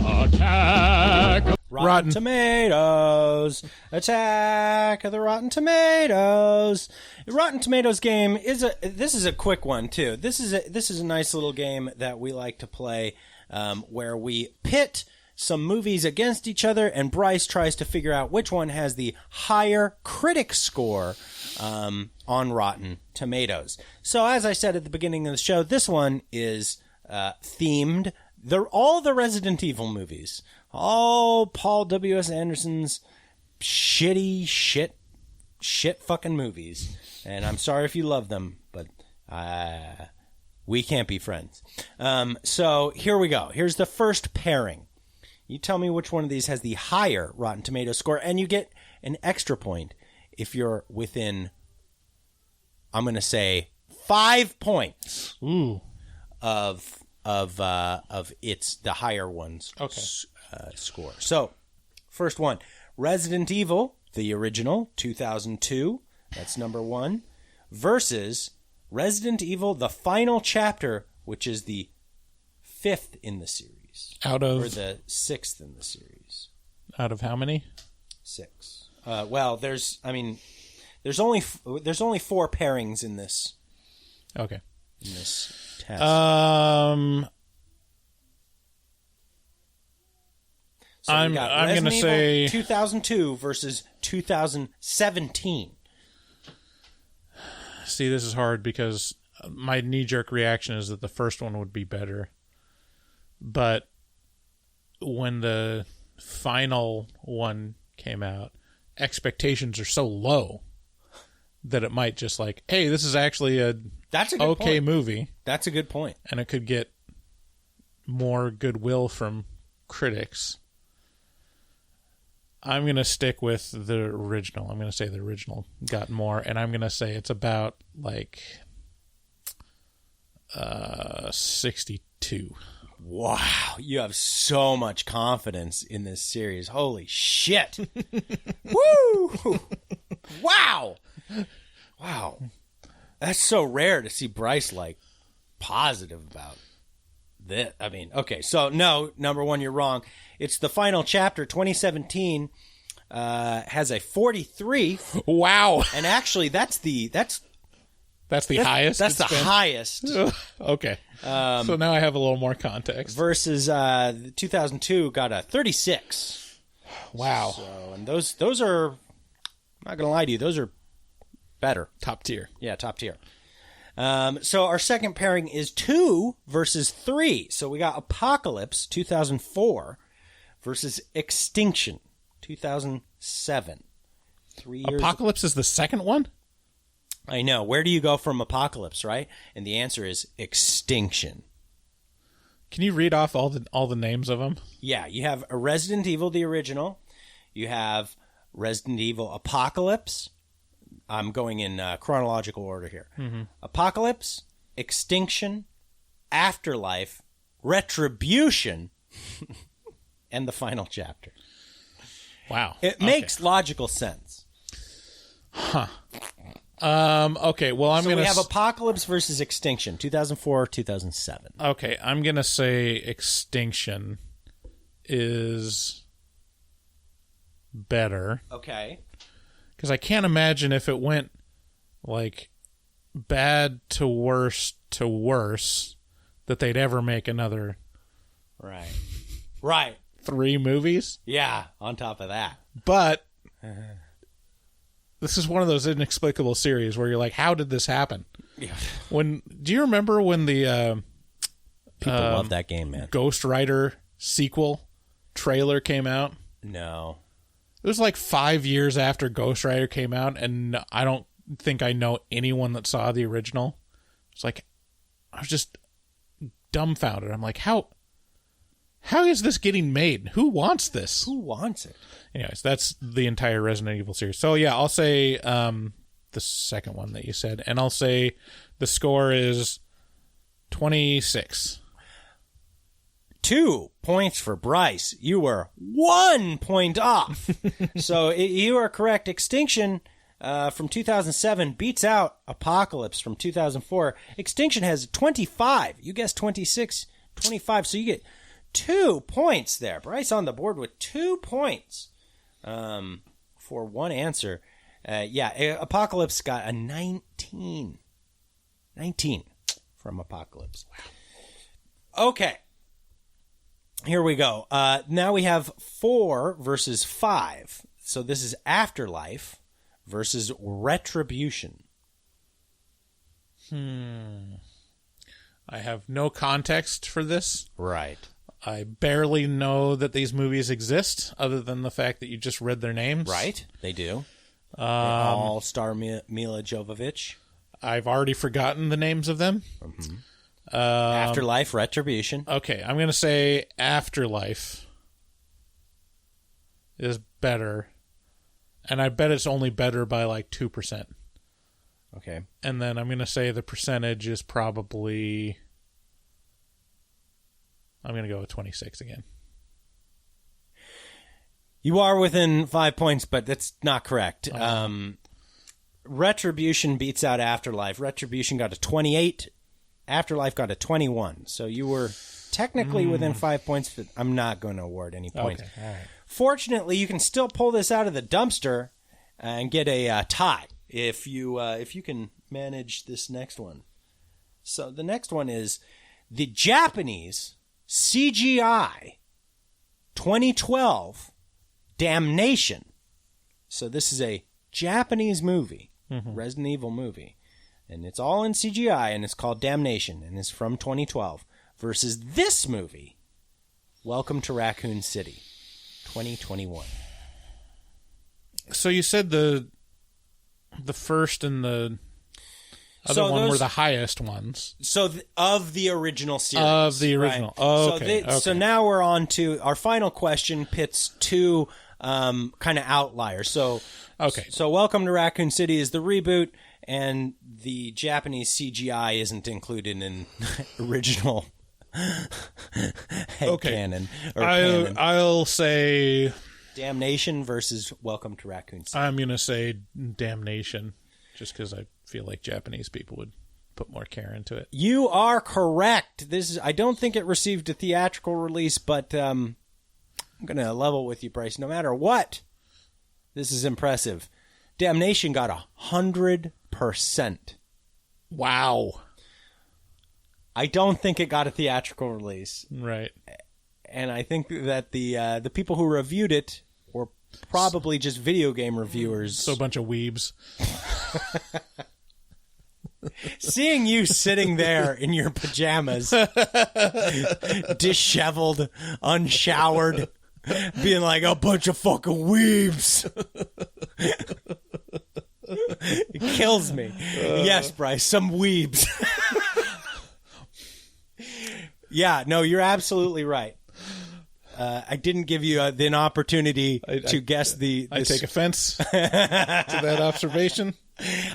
Speaker 2: Attack!
Speaker 1: Rotten Tomatoes. Attack of the Rotten Tomatoes. Rotten Tomatoes game this is a quick one too. This is a nice little game that we like to play, where we pit some movies against each other, and Bryce tries to figure out which one has the higher critic score on Rotten Tomatoes. So as I said at the beginning of the show, this one is themed. All the Resident Evil movies, all Paul W.S. Anderson's shit fucking movies. And I'm sorry if you love them, but we can't be friends. So here we go. Here's the first pairing. You tell me which one of these has the higher Rotten Tomatoes score, and you get an extra point if you're within, I'm going to say, 5 points of it's the higher one's score. So, first one, Resident Evil, the original, 2002. That's number 1. Versus Resident Evil, the final chapter, which is the 5th in the series. Or the 6th in the series.
Speaker 2: Out of how many?
Speaker 1: 6. Well, there's only 4 pairings in this.
Speaker 2: Okay.
Speaker 1: In this test.
Speaker 2: I'm going to say
Speaker 1: 2002 versus 2017.
Speaker 2: See, this is hard because my knee-jerk reaction is that the first one would be better. But when the final one came out, expectations are so low that it might just like, hey, this is actually
Speaker 1: That's a good
Speaker 2: okay
Speaker 1: point.
Speaker 2: movie.
Speaker 1: That's a good point.
Speaker 2: And it could get more goodwill from critics. I'm going to stick with the original. I'm going to say the original got more, and I'm going to say it's about like 62.
Speaker 1: Wow, you have so much confidence in this series. Holy shit. Woo! Wow. Wow. That's so rare to see Bryce like positive about this. I mean, okay, so no, number 1, you're wrong. It's the final chapter, 2017, has a 43.
Speaker 2: Wow.
Speaker 1: And actually, that's the
Speaker 2: highest?
Speaker 1: That's the highest.
Speaker 2: Okay. So now I have a little more context.
Speaker 1: Versus 2002 got a 36.
Speaker 2: Wow.
Speaker 1: So, and those are, I'm not going to lie to you, those are better.
Speaker 2: Top tier.
Speaker 1: Yeah, top tier. So our second pairing is 2 versus 3. So we got Apocalypse, 2004, versus Extinction, 2007. 3 years.
Speaker 2: Apocalypse is the second one?
Speaker 1: I know. Where do you go from Apocalypse, right? And the answer is Extinction.
Speaker 2: Can you read off all the names of them?
Speaker 1: Yeah, you have a Resident Evil, the original. You have Resident Evil Apocalypse. I'm going in chronological order here. Mm-hmm. Apocalypse, Extinction, Afterlife, Retribution, and the final chapter.
Speaker 2: Wow.
Speaker 1: It makes logical sense.
Speaker 2: Huh. Okay, well, I'm going to...
Speaker 1: we have Apocalypse versus Extinction, 2004, 2007.
Speaker 2: Okay, I'm going to say Extinction is better.
Speaker 1: Okay.
Speaker 2: Because I can't imagine if it went, like, bad to worse that they'd ever make another...
Speaker 1: Right. Right.
Speaker 2: 3 movies.
Speaker 1: Yeah, on top of that.
Speaker 2: But... This is one of those inexplicable series where you're like, how did this happen?
Speaker 1: Yeah.
Speaker 2: Do you remember when the
Speaker 1: people love that game, man?
Speaker 2: Ghost Rider sequel trailer came out?
Speaker 1: No.
Speaker 2: It was like 5 years after Ghost Rider came out, and I don't think I know anyone that saw the original. It's like, I was just dumbfounded. I'm like, how is this getting made? Who wants this?
Speaker 1: Who wants it?
Speaker 2: Anyways, that's the entire Resident Evil series. So yeah, I'll say the second one that you said, and I'll say the score is 26.
Speaker 1: 2 points for Bryce. You were 1 point off. So you are correct. Extinction from 2007 beats out Apocalypse from 2004. Extinction has 25. You guessed 26, 25. So you get 2 points there. Bryce on the board with 2 points for one answer. Apocalypse got a 19. 19 from Apocalypse. Wow. Okay. Here we go. Now we have 4 versus 5. So this is Afterlife versus Retribution.
Speaker 2: I have no context for this.
Speaker 1: Right.
Speaker 2: I barely know that these movies exist, other than the fact that you just read their names.
Speaker 1: Right. They do. They all star Milla Jovovich.
Speaker 2: I've already forgotten the names of them.
Speaker 1: Mm-hmm. Afterlife, Retribution.
Speaker 2: Okay, I'm going to say Afterlife is better. And I bet it's only better by like 2%.
Speaker 1: Okay.
Speaker 2: And then I'm going to say the percentage is probably... I'm going to go with 26 again.
Speaker 1: You are within 5 points, but that's not correct. Retribution beats out Afterlife. Retribution got a 28. Afterlife got a 21. So you were technically within 5 points, but I'm not going to award any points.
Speaker 2: Okay, all right.
Speaker 1: Fortunately, you can still pull this out of the dumpster and get a tie if you can manage this next one. So the next one is the Japanese CGI 2012 Damnation. So this is a Japanese movie, Resident Evil movie, and it's all in CGI, and it's called Damnation, and it's from 2012, versus this movie, Welcome to Raccoon City, 2021.
Speaker 2: So you said the first and the other one were the highest ones.
Speaker 1: So of the original series.
Speaker 2: Of the original. Right? Oh, okay.
Speaker 1: So now we're on to our final question pits 2 kind of outliers. So Welcome to Raccoon City is the reboot, and the Japanese CGI isn't included in original canon. Canon.
Speaker 2: I'll say
Speaker 1: Damnation versus Welcome to Raccoon City.
Speaker 2: I'm going to say Damnation, just because I feel like Japanese people would put more care into it.
Speaker 1: You are correct. I don't think it received a theatrical release, but I'm going to level with you, Bryce. No matter what, this is impressive. Damnation got 100%.
Speaker 2: Wow.
Speaker 1: I don't think it got a theatrical release.
Speaker 2: Right.
Speaker 1: And I think that the people who reviewed it were probably just video game reviewers.
Speaker 2: So a bunch of weebs.
Speaker 1: Seeing you sitting there in your pajamas, disheveled, unshowered, being like a bunch of fucking weebs. It kills me. Yes, Bryce, some weebs. Yeah, no, you're absolutely right. I didn't give you an opportunity to guess the...
Speaker 2: I take offense to that observation.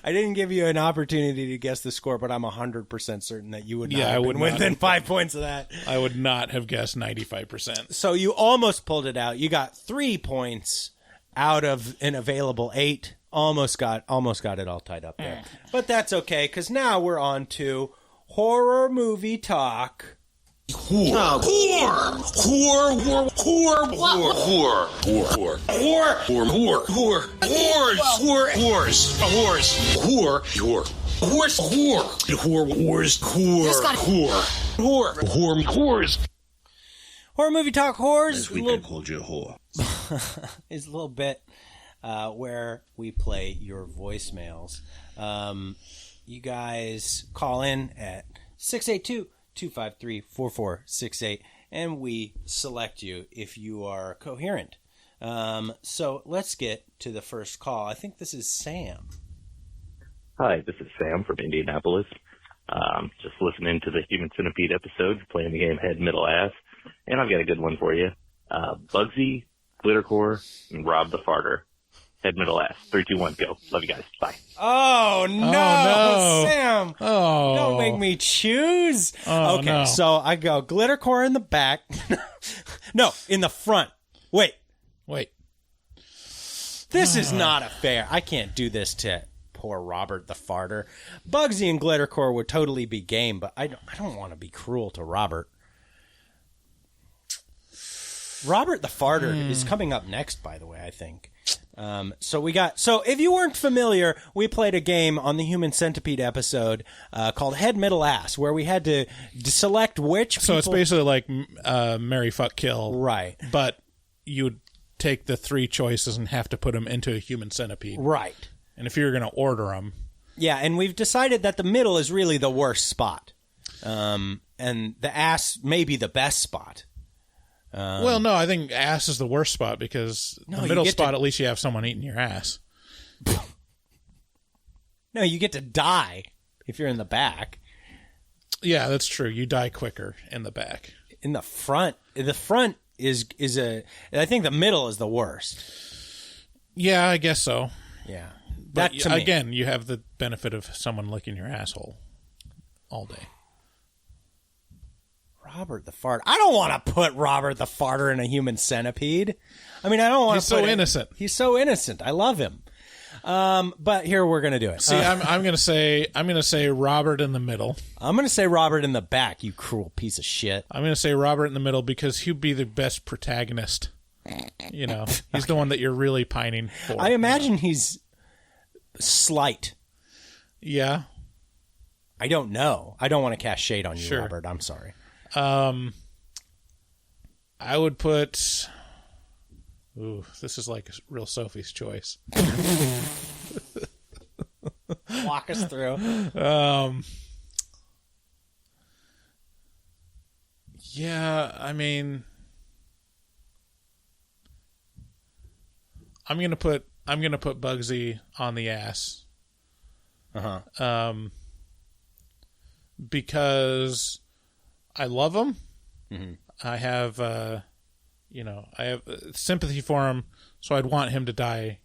Speaker 1: I didn't give you an opportunity to guess the score, but I'm 100% certain that you would not have been
Speaker 2: not
Speaker 1: within 5 points of that.
Speaker 2: I would not have guessed 95%.
Speaker 1: So you almost pulled it out. You got 3 points out of an available 8. Almost got it all tied up there. But that's okay, because now we're on to horror movie talk.
Speaker 4: Whoor.
Speaker 1: Horror movie talk whores.
Speaker 4: This weekend called you a whore.
Speaker 1: Is a little bit where we play your voicemails. You guys call in at 682-253-4468, and we select you if you are coherent. So let's get to the first call. I think this is Sam.
Speaker 6: Hi, this is Sam from Indianapolis. Just listening to the Human Centipede episode, playing the game Head, Middle, Ass, and I've got a good one for you. Bugsy, Glittercore, and Rob the Farter. Head, Middle, Ass. 3, 2, 1, go. Love you guys. Bye.
Speaker 1: Oh, no. Sam.
Speaker 2: Oh.
Speaker 1: Don't make me choose.
Speaker 2: Oh,
Speaker 1: okay,
Speaker 2: no.
Speaker 1: So I go Glittercore in the back. No, in the front. Wait. This is not a fair. I can't do this to poor Robert the Farter. Bugsy and Glittercore would totally be game, but I don't want to be cruel to Robert. Robert the Farter is coming up next, by the way, I think. So if you weren't familiar, we played a game on the Human Centipede episode called Head, Middle, Ass, where we had to select which people...
Speaker 2: So it's basically like marry, fuck, kill.
Speaker 1: Right.
Speaker 2: But you would take the 3 choices and have to put them into a human centipede.
Speaker 1: Right.
Speaker 2: And if you're going to order them...
Speaker 1: Yeah, and we've decided that the middle is really the worst spot. And the ass may be the best spot.
Speaker 2: Well, no, I think ass is the worst spot because the middle spot, at least you have someone eating your ass.
Speaker 1: No, you get to die if you're in the back.
Speaker 2: Yeah, that's true. You die quicker in the back.
Speaker 1: In the front is I think the middle is the worst.
Speaker 2: Yeah, I guess so.
Speaker 1: Yeah.
Speaker 2: But again, you have the benefit of someone licking your asshole all day.
Speaker 1: Robert the Fart. I don't want to put Robert the Farter in a human centipede. I mean, I don't want to.
Speaker 2: He's so innocent.
Speaker 1: He's so innocent. I love him. But here we're gonna do it.
Speaker 2: See, I'm gonna say Robert in the middle.
Speaker 1: I'm gonna say Robert in the back. You cruel piece of shit.
Speaker 2: I'm gonna say Robert in the middle because he'd be the best protagonist. You know, he's the one that you're really pining for.
Speaker 1: I imagine he's slight.
Speaker 2: Yeah.
Speaker 1: I don't know. I don't want to cast shade on you,
Speaker 2: Sure.
Speaker 1: Robert. I'm sorry.
Speaker 2: I would put... Ooh, this is like real Sophie's choice.
Speaker 1: Walk us through.
Speaker 2: Yeah, I mean... I'm gonna put Bugsy on the ass. Because I love him.
Speaker 1: Mm-hmm.
Speaker 2: I have, I have sympathy for him, so I'd want him to die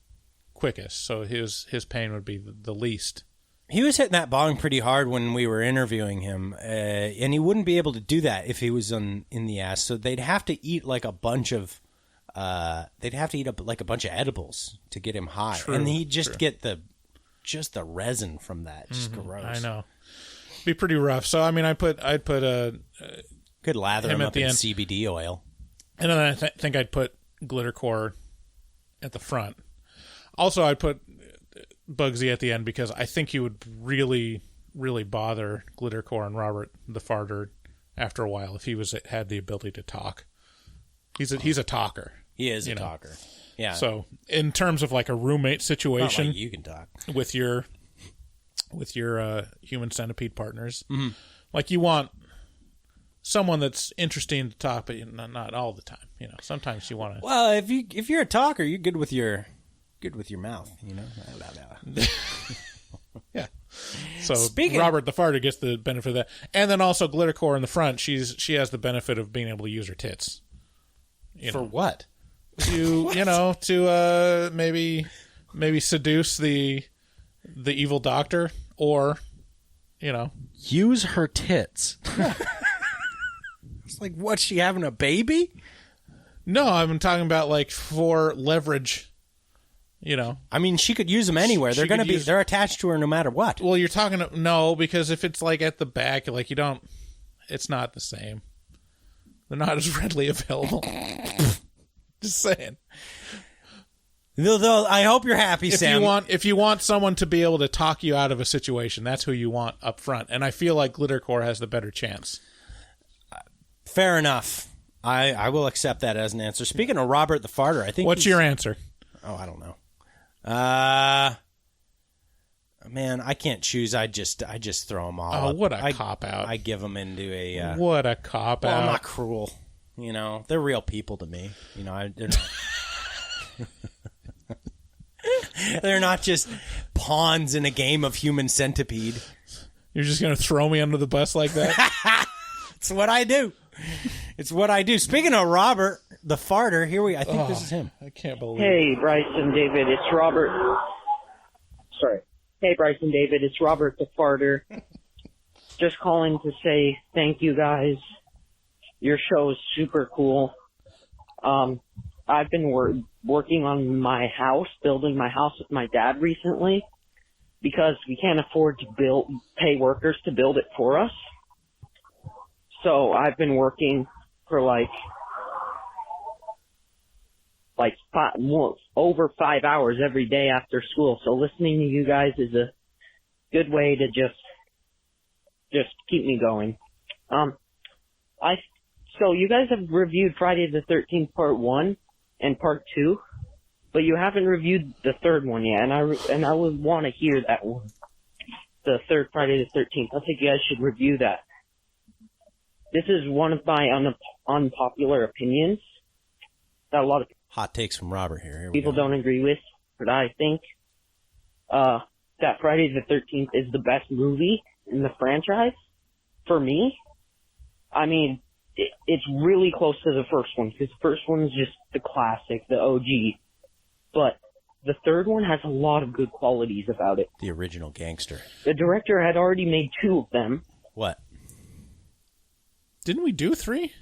Speaker 2: quickest. So his pain would be the least.
Speaker 1: He was hitting that bong pretty hard when we were interviewing him, and he wouldn't be able to do that if he was in the ass. So they'd have to eat like a bunch of, a bunch of edibles to get him high, and he'd just get the resin from that. Just gross.
Speaker 2: I know. Be pretty rough. So I mean, I'd put
Speaker 1: could lather him up in
Speaker 2: end.
Speaker 1: CBD oil,
Speaker 2: and then I think I'd put Glittercore at the front. Also, I'd put Bugsy at the end because I think he would really, really bother Glittercore and Robert the Farter after a while if he had the ability to talk. He's a talker.
Speaker 1: He is a talker. Yeah.
Speaker 2: So in terms of like a roommate situation,
Speaker 1: not like you can talk
Speaker 2: with your human centipede partners, like you want someone that's interesting to talk, but not all the time. You know, sometimes you want to.
Speaker 1: Well, if you're a talker, you're good with your mouth. You know.
Speaker 2: Yeah. So Robert the Farter gets the benefit of that, and then also Glittercore in the front. She has the benefit of being able to use her tits.
Speaker 1: For what?
Speaker 2: To maybe seduce the evil doctor, or
Speaker 1: use her tits. It's like, what's she having, a baby?
Speaker 2: No, I'm talking about like for leverage.
Speaker 1: I mean, she could use them anywhere. They're attached to her no matter what.
Speaker 2: Well, you're talking because if it's like at the back, like it's not the same. They're not as readily available. Just saying.
Speaker 1: Though I hope you're happy, Sam.
Speaker 2: If you want someone to be able to talk you out of a situation, that's who you want up front. And I feel like Glittercore has the better chance.
Speaker 1: Fair enough. I will accept that as an answer. Speaking of Robert the Farter, I think.
Speaker 2: What's your answer?
Speaker 1: Oh, I don't know. Man, I can't choose. I just throw them all.
Speaker 2: Oh, what a cop out!
Speaker 1: I give them into a.
Speaker 2: What a cop out!
Speaker 1: I'm not cruel. They're real people to me. They're not. They're not just pawns in a game of human centipede.
Speaker 2: You're just going to throw me under the bus like that?
Speaker 1: It's what I do. It's what I do. Speaking of Robert the Farter, I think this is him.
Speaker 2: I can't believe
Speaker 10: Hey, Bryce and David, it's Robert. Sorry. Hey, Bryce and David, it's Robert the Farter. Just calling to say thank you guys. Your show is super cool. I've been working on my house, building my house with my dad recently, because we can't afford to pay workers to build it for us. So I've been working for like over 5 hours every day after school. So listening to you guys is a good way to just keep me going. So you guys have reviewed Friday the 13th Part 1 and Part 2, but you haven't reviewed the third one yet, and I would want to hear that one. The third Friday the 13th. I think you guys should review that. This is one of my unpopular opinions that a lot of
Speaker 1: hot takes from Robert here.
Speaker 10: People don't agree with, but I think that Friday the 13th is the best movie in the franchise for me. I mean, it's really close to the first one, because the first one is just the classic, the OG. But the third one has a lot of good qualities about it.
Speaker 1: The original gangster.
Speaker 10: The director had already made 2 of them.
Speaker 1: What?
Speaker 2: Didn't we do 3?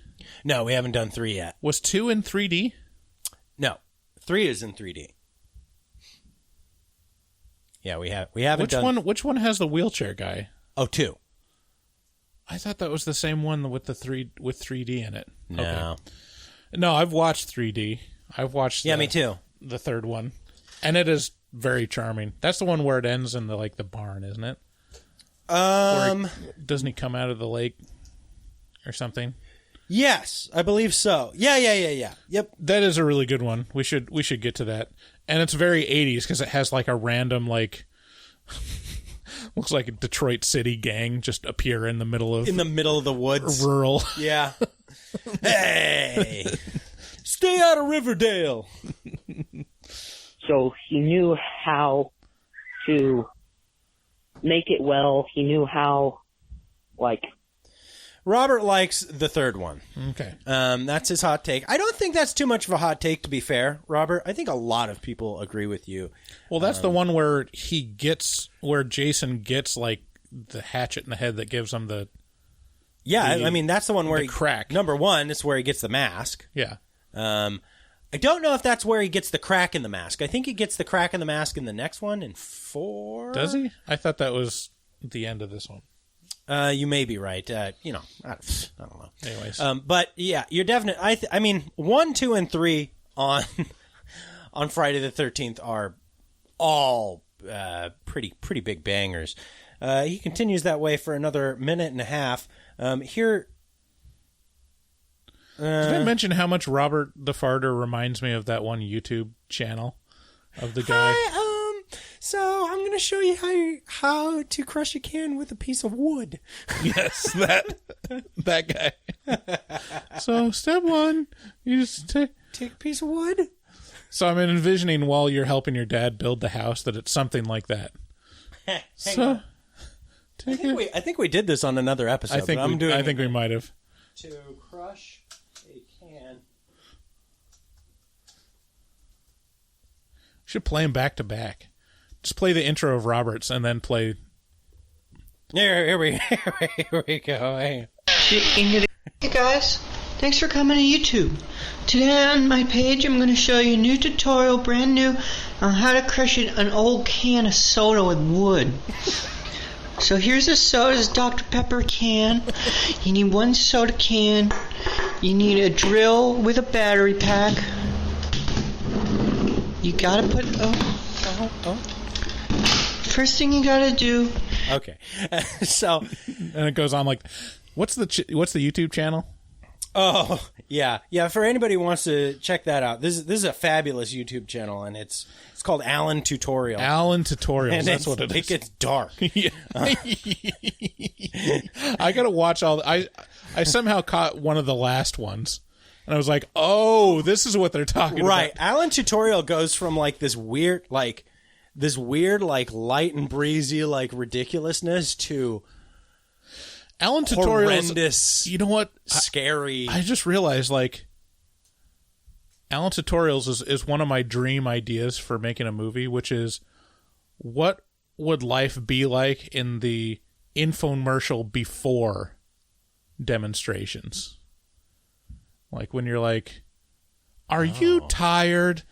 Speaker 1: No, we haven't done 3 yet.
Speaker 2: Was 2 in 3D?
Speaker 1: No, 3 is in 3D. Yeah, we haven't done...
Speaker 2: Which one has the wheelchair guy?
Speaker 1: Oh, 2.
Speaker 2: I thought that was the same one with the 3D in it.
Speaker 1: No.
Speaker 2: Okay. No, I've watched 3D. I've watched
Speaker 1: me too.
Speaker 2: The third one. And it is very charming. That's the one where it ends in the barn, isn't it? Doesn't he come out of the lake or something?
Speaker 1: Yes, I believe so. Yeah. Yep.
Speaker 2: That is a really good one. We should get to that. And it's very 80s because it has like a random looks like a Detroit City gang just appear in the middle of
Speaker 1: the woods.
Speaker 2: Rural.
Speaker 1: Yeah. Hey. Stay out of Riverdale.
Speaker 10: So he knew how to make it well. He knew how,
Speaker 1: Robert likes the third one.
Speaker 2: Okay.
Speaker 1: That's his hot take. I don't think that's too much of a hot take, to be fair, Robert. I think a lot of people agree with you.
Speaker 2: Well, that's the one where Jason gets, the hatchet in the head that gives him the...
Speaker 1: Yeah, that's the one where
Speaker 2: crack.
Speaker 1: Number 1 is where he gets the mask.
Speaker 2: Yeah.
Speaker 1: I don't know if that's where he gets the crack in the mask. I think he gets the crack in the mask in the next one, in 4.
Speaker 2: Does he? I thought that was the end of this one.
Speaker 1: You may be right. I don't know.
Speaker 2: Anyways.
Speaker 1: But yeah, you're definite. 1, 2, and 3 on Friday the 13th are all pretty big bangers. He continues that way for another minute and a half. Here.
Speaker 2: Did I mention how much Robert the Farter reminds me of that one YouTube channel of the guy?
Speaker 1: So I'm going to show you how to crush a can with a piece of wood.
Speaker 2: Yes, that guy. So step 1, you just take
Speaker 1: a piece of wood.
Speaker 2: So I'm envisioning while you're helping your dad build the house that it's something like that.
Speaker 1: I think we did this on another episode.
Speaker 2: I think we might have.
Speaker 1: To crush a can.
Speaker 2: Should play them back to back. Just play the intro of Roberts and then play.
Speaker 1: Here we go. Hey
Speaker 11: guys, thanks for coming to YouTube. Today on my page I'm going to show you a new tutorial, brand new, on how to crush an old can of soda with wood. So here's a soda, it's Dr. Pepper can. You need 1 soda can. You need a drill with a battery pack. You gotta put... First thing you gotta do...
Speaker 1: Okay. So...
Speaker 2: And it goes on what's the YouTube channel?
Speaker 1: Oh, yeah. Yeah, for anybody who wants to check that out, this is a fabulous YouTube channel, and it's called Alan Tutorial.
Speaker 2: Alan Tutorials, that's what it is.
Speaker 1: It gets dark.
Speaker 2: I gotta watch all... I somehow caught one of the last ones, and I was like, oh, this is what they're talking about.
Speaker 1: Right. Alan Tutorial goes from this weird, light and breezy, ridiculousness to...
Speaker 2: Alan Tutorials,
Speaker 1: horrendous,
Speaker 2: you know what?
Speaker 1: Scary.
Speaker 2: I just realized, Alan Tutorials is one of my dream ideas for making a movie, which is, what would life be like in the infomercial before demonstrations? When you're are you tired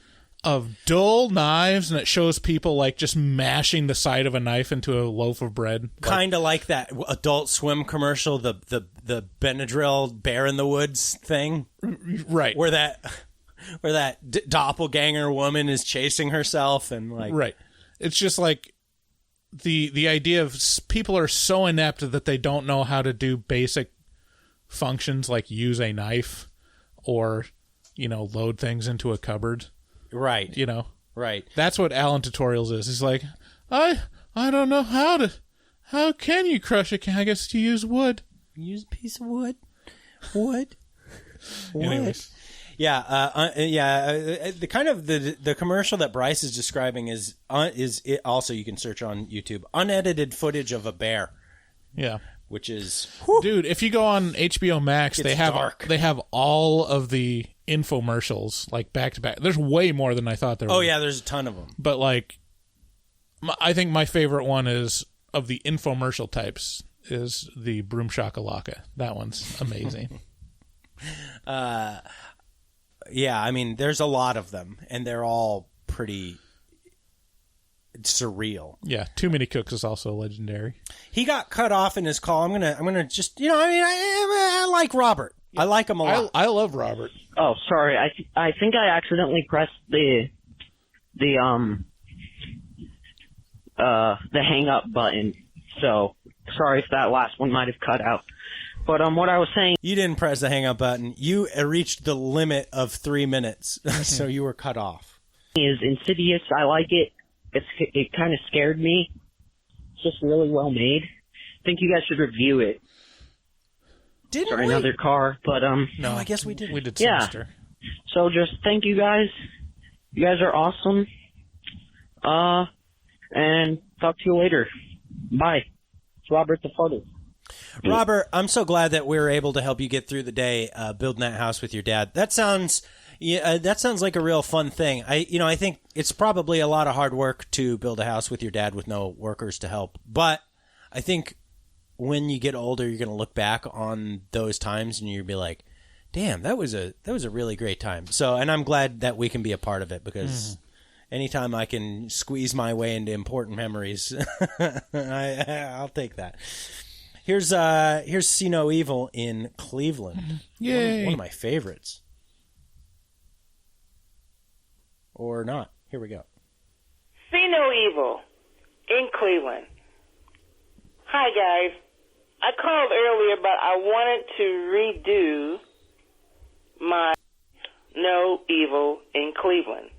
Speaker 2: of dull knives, and it shows people just mashing the side of a knife into a loaf of bread,
Speaker 1: kind of like that Adult Swim commercial, the Benadryl Bear in the Woods thing,
Speaker 2: right?
Speaker 1: Where where that doppelganger woman is chasing herself and like
Speaker 2: right. It's just like the idea of people are so inept that they don't know how to do basic functions like use a knife or, load things into a cupboard.
Speaker 1: Right. Right.
Speaker 2: That's what Alan Tutorials is. He's like, I don't know how can you crush a can? I guess you use wood.
Speaker 1: Use a piece of wood. Wood.
Speaker 2: Anyways.
Speaker 1: Yeah, the kind of the commercial that Bryce is describing is it also, you can search on YouTube, unedited footage of a bear.
Speaker 2: Yeah.
Speaker 1: Which is
Speaker 2: dude, if you go on HBO Max, they have all of the infomercials like back to back. There's way more than I thought there was.
Speaker 1: Oh yeah, there's a ton of them.
Speaker 2: But like I think my favorite one is of the infomercial types is the Broom Shakalaka. That one's amazing.
Speaker 1: Yeah, I mean, there's a lot of them, and they're all pretty surreal.
Speaker 2: Yeah, Too Many Cooks is also legendary.
Speaker 1: He got cut off in his call. I'm gonna just, I like Robert. I like him a lot.
Speaker 2: I love Robert.
Speaker 10: Oh, sorry. I think I accidentally pressed the hang up button. So sorry if that last one might have cut out. But what I was saying,
Speaker 1: you didn't press the hang up button. You reached the limit of 3 minutes, so you were cut off.
Speaker 10: Is Insidious. I like it. It kind of scared me. It's just really well made. I think you guys should review it.
Speaker 1: Didn't
Speaker 10: Sorry,
Speaker 1: we?
Speaker 10: another car, but
Speaker 1: no, I guess we did.
Speaker 2: We did
Speaker 10: Sinister. So just thank you guys. You guys are awesome. And talk to you later. Bye. It's Robert the Farter.
Speaker 1: Robert, I'm so glad that we were able to help you get through the day building that house with your dad. That sounds like a real fun thing. I think it's probably a lot of hard work to build a house with your dad with no workers to help. But I think when you get older, you're going to look back on those times and you'll be like, damn, that was a really great time. So, and I'm glad that we can be a part of it because anytime I can squeeze my way into important memories, I'll take that. Here's See No Evil in Cleveland.
Speaker 2: Yay.
Speaker 1: One of my favorites. Or not. Here we go.
Speaker 12: See No Evil in Cleveland. Hi, guys. I called earlier, but I wanted to redo my No Evil in Cleveland.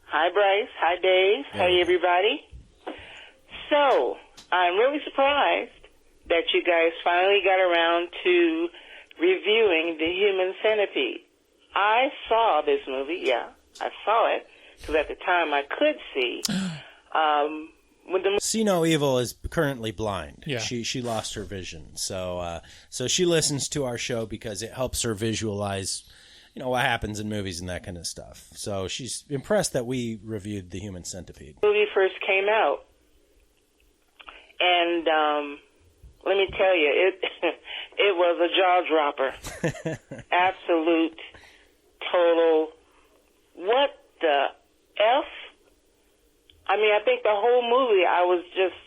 Speaker 12: Hi, Bryce. Hi, Dave. Hey, everybody. So, I'm really surprised that you guys finally got around to reviewing The Human Centipede. I saw this movie, yeah, I saw it, because at the time I could see.
Speaker 1: See No Evil is currently blind.
Speaker 2: Yeah.
Speaker 1: She lost her vision, so she listens to our show because it helps her visualize, what happens in movies and that kind of stuff. So she's impressed that we reviewed The Human Centipede.
Speaker 12: The movie first came out. And let me tell you, it was a jaw dropper. Absolute, total, what the F? I mean, I think the whole movie I was just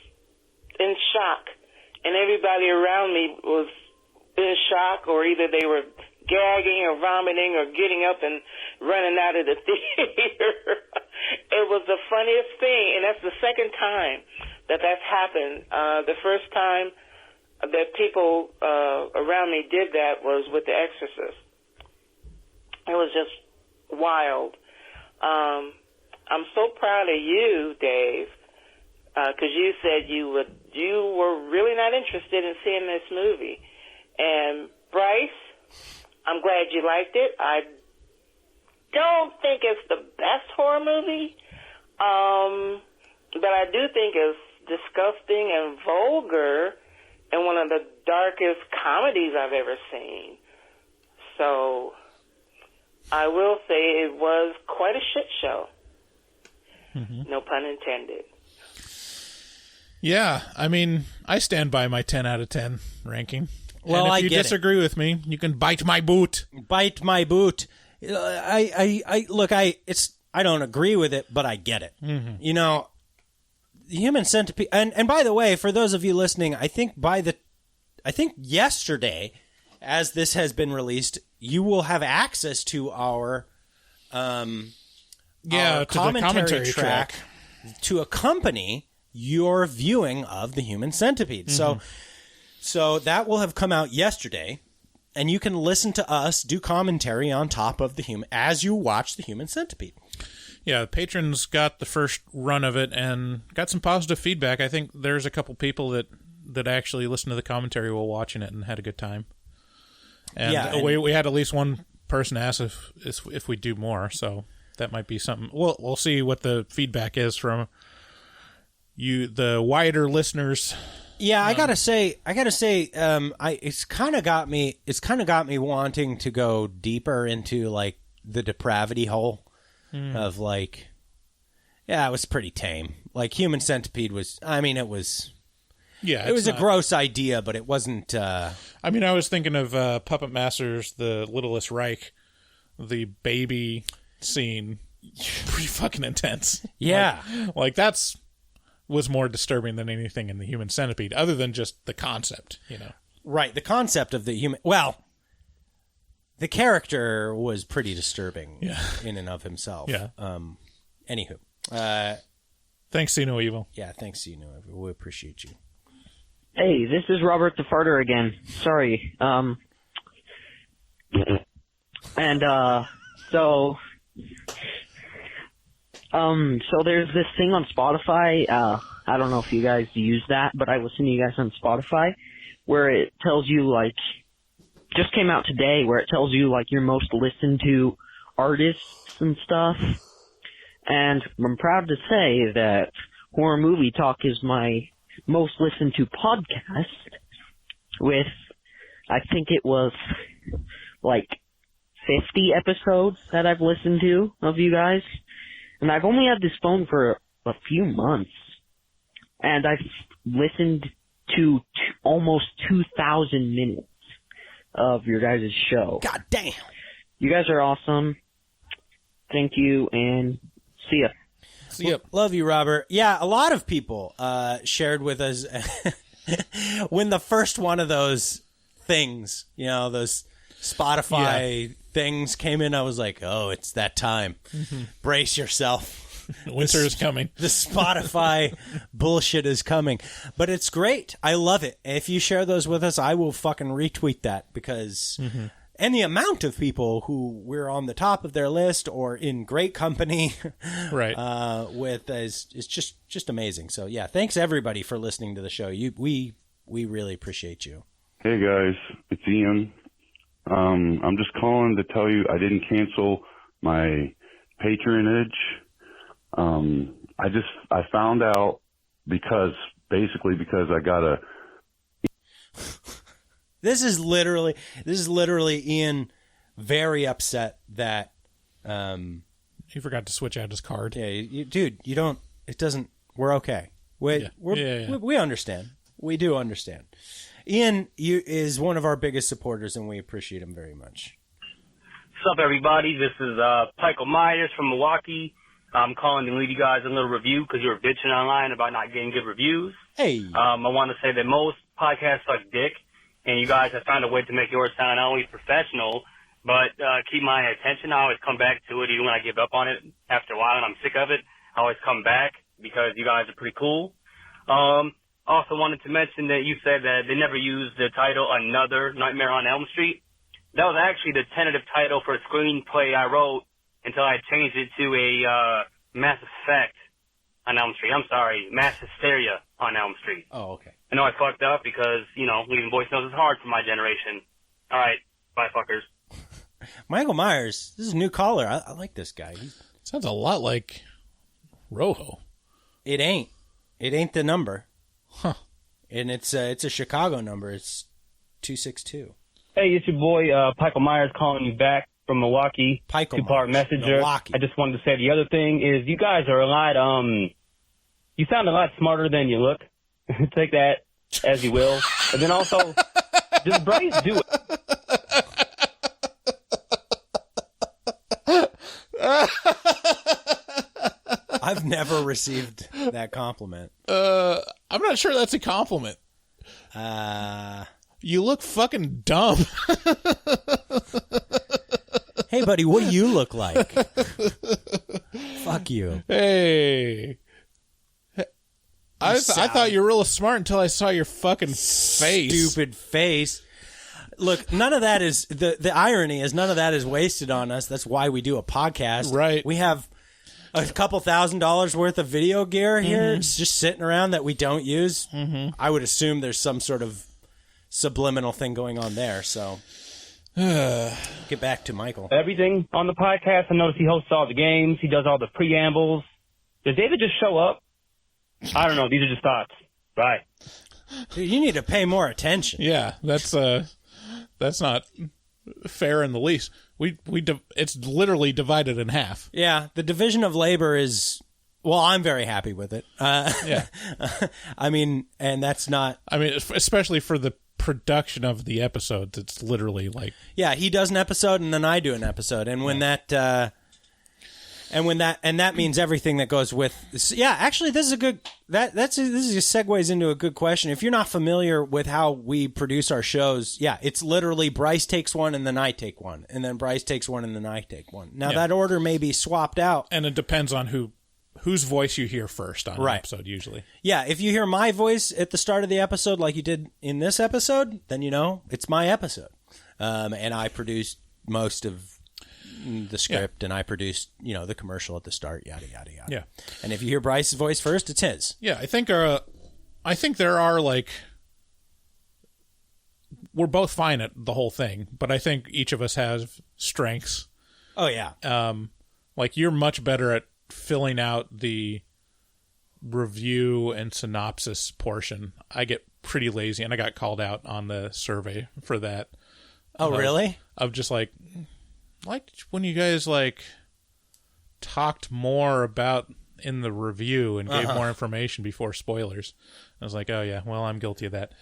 Speaker 12: in shock. And everybody around me was in shock, or either they were gagging or vomiting or getting up and running out of the theater. It was the funniest thing, and that's the second time that's happened. The first time that people around me did that was with The Exorcist. It was just wild. I'm so proud of you, Dave, because you said you were really not interested in seeing this movie. And Bryce, I'm glad you liked it. I don't think it's the best horror movie, but I do think it's disgusting and vulgar and one of the darkest comedies I've ever seen. So I will say it was quite a shit show. Mm-hmm. No pun intended.
Speaker 2: Yeah, I mean, I stand by my 10 out of 10 ranking.
Speaker 1: Well,
Speaker 2: and if you disagree with me, you can bite my boot.
Speaker 1: Bite my boot. I don't agree with it, but I get it.
Speaker 2: Mm-hmm.
Speaker 1: The Human Centipede, and by the way, for those of you listening, I think yesterday as this has been released, you will have access to our commentary track to accompany your viewing of the Human Centipede.
Speaker 2: Mm-hmm.
Speaker 1: So that will have come out yesterday, and you can listen to us do commentary on top of as you watch the Human Centipede.
Speaker 2: Yeah, the patrons got the first run of it and got some positive feedback. I think there's a couple people that actually listened to the commentary while watching it and had a good time. And we had at least one person ask if we do more, so that might be something. We'll see what the feedback is from you, the wider listeners.
Speaker 1: Yeah, I gotta say, it's kind of got me wanting to go deeper into like the depravity hole of like, yeah, it was pretty tame. Like Human Centipede was, it was. Yeah, it was a gross idea, but it wasn't.
Speaker 2: I was thinking of Puppet Masters, The Littlest Reich, the baby scene, pretty fucking intense.
Speaker 1: Yeah,
Speaker 2: like that's was more disturbing than anything in the Human Centipede, other than just the concept,
Speaker 1: Right, the concept of the human. Well, the character was pretty disturbing, in and of himself.
Speaker 2: Yeah.
Speaker 1: Anywho,
Speaker 2: thanks, See No Evil.
Speaker 1: Yeah, thanks, See No Evil. We appreciate you.
Speaker 10: Hey, this is Robert the Farter again. Sorry. So there's this thing on Spotify. I don't know if you guys use that, but I listen to you guys on Spotify, where it tells you just came out today, where it tells you your most listened to artists and stuff. And I'm proud to say that Horror Movie Talk is my most listened to podcast, with I think it was 50 episodes that I've listened to of you guys, and I've only had this phone for a few months, and I've listened to almost 2,000 minutes of your guys' show.
Speaker 1: God damn,
Speaker 10: you guys are awesome. Thank you, and see ya.
Speaker 1: Well, love you, Robert. Yeah, a lot of people shared with us when the first one of those things, those Spotify things came in. I was like, oh, it's that time. Mm-hmm. Brace yourself.
Speaker 2: Winter is coming.
Speaker 1: The Spotify bullshit is coming. But it's great. I love it. If you share those with us, I will fucking retweet that because... Mm-hmm. And the amount of people who we're on the top of their list or in great company,
Speaker 2: right?
Speaker 1: With is just amazing. So yeah, thanks everybody for listening to the show. We really appreciate you.
Speaker 13: Hey guys, it's Ian. I'm just calling to tell you I didn't cancel my patronage. I found out because I got a.
Speaker 1: This is literally Ian very upset that
Speaker 2: he forgot to switch out his card.
Speaker 1: Yeah, dude, you don't. It doesn't. We're okay. We understand. We do understand. Ian is one of our biggest supporters, and we appreciate him very much.
Speaker 14: What's up, everybody? This is Michael Myers from Milwaukee. I'm calling to leave you guys a little review because you were bitching online about not getting good reviews.
Speaker 1: Hey.
Speaker 14: I want to say that most podcasts suck dick. And you guys have found a way to make yours sound not only professional, but keep my attention. I always come back to it, even when I give up on it after a while and I'm sick of it. I always come back because you guys are pretty cool. Also wanted to mention that you said that they never used the title Another Nightmare on Elm Street. That was actually the tentative title for a screenplay I wrote until I changed it to a Mass Effect on Elm Street. I'm sorry, Mass Hysteria on Elm Street.
Speaker 1: Oh, okay.
Speaker 14: I know I fucked up because, leaving voice notes is hard for my generation. All right. Bye, fuckers.
Speaker 1: Michael Myers. This is a new caller. I like this guy.
Speaker 2: Sounds a lot like Rojo.
Speaker 1: It ain't. It ain't the number.
Speaker 2: Huh.
Speaker 1: And it's a Chicago number. It's 262.
Speaker 14: Hey, it's your boy, Michael Myers calling you back from Milwaukee. Two-part messenger.
Speaker 1: Milwaukee.
Speaker 14: I just wanted to say the other thing is you guys are a lot, you sound a lot smarter than you look. Take that as you will. And then also, does Bryce do it?
Speaker 1: I've never received that compliment.
Speaker 2: I'm not sure that's a compliment. You look fucking dumb.
Speaker 1: Hey, buddy, what do you look like? Fuck you.
Speaker 2: Hey. I thought you were real smart until I saw your fucking face.
Speaker 1: Stupid face. Look, none of that is the irony is none of that is wasted on us. That's why we do a podcast.
Speaker 2: Right.
Speaker 1: We have a couple $1,000s worth of video gear here. It's just sitting around that we don't use. I would assume there's some sort of subliminal thing going on there. So get back to Michael.
Speaker 14: Everything on the podcast, I notice he hosts all the games. He does all the preambles. Does David just show up? I don't know. These are just thoughts. Bye.
Speaker 1: Dude, you need to pay more attention.
Speaker 2: Yeah, that's not fair in the least. It's literally divided in half.
Speaker 1: Yeah, the division of labor is, well, I'm very happy with it.
Speaker 2: Yeah.
Speaker 1: I mean, and that's not...
Speaker 2: I mean, especially for the production of the episodes, it's literally like...
Speaker 1: Yeah, he does an episode and then I do an episode. And when that means everything that goes with... Yeah, actually, this is a good... This just segues into a good question. If you're not familiar with how we produce our shows, yeah, it's literally Bryce takes one and then I take one. And then Bryce takes one and then I take one. Now, that order may be swapped out.
Speaker 2: And it depends on whose voice you hear first on an episode, usually.
Speaker 1: Yeah, if you hear my voice at the start of the episode like you did in this episode, then you know it's my episode. And I produced most of the script, and I produced, the commercial at the start, yada, yada, yada.
Speaker 2: Yeah.
Speaker 1: And if you hear Bryce's voice first, it's his.
Speaker 2: Yeah, I think there are, like... We're both fine at the whole thing, but I think each of us has strengths.
Speaker 1: Oh, yeah.
Speaker 2: Like, you're much better at filling out the review and synopsis portion. I get pretty lazy, and I got called out on the survey for that.
Speaker 1: Oh, really?
Speaker 2: Of just like when you guys talked more about in the review and gave more information before spoilers. I was like, oh yeah, well, I'm guilty of that.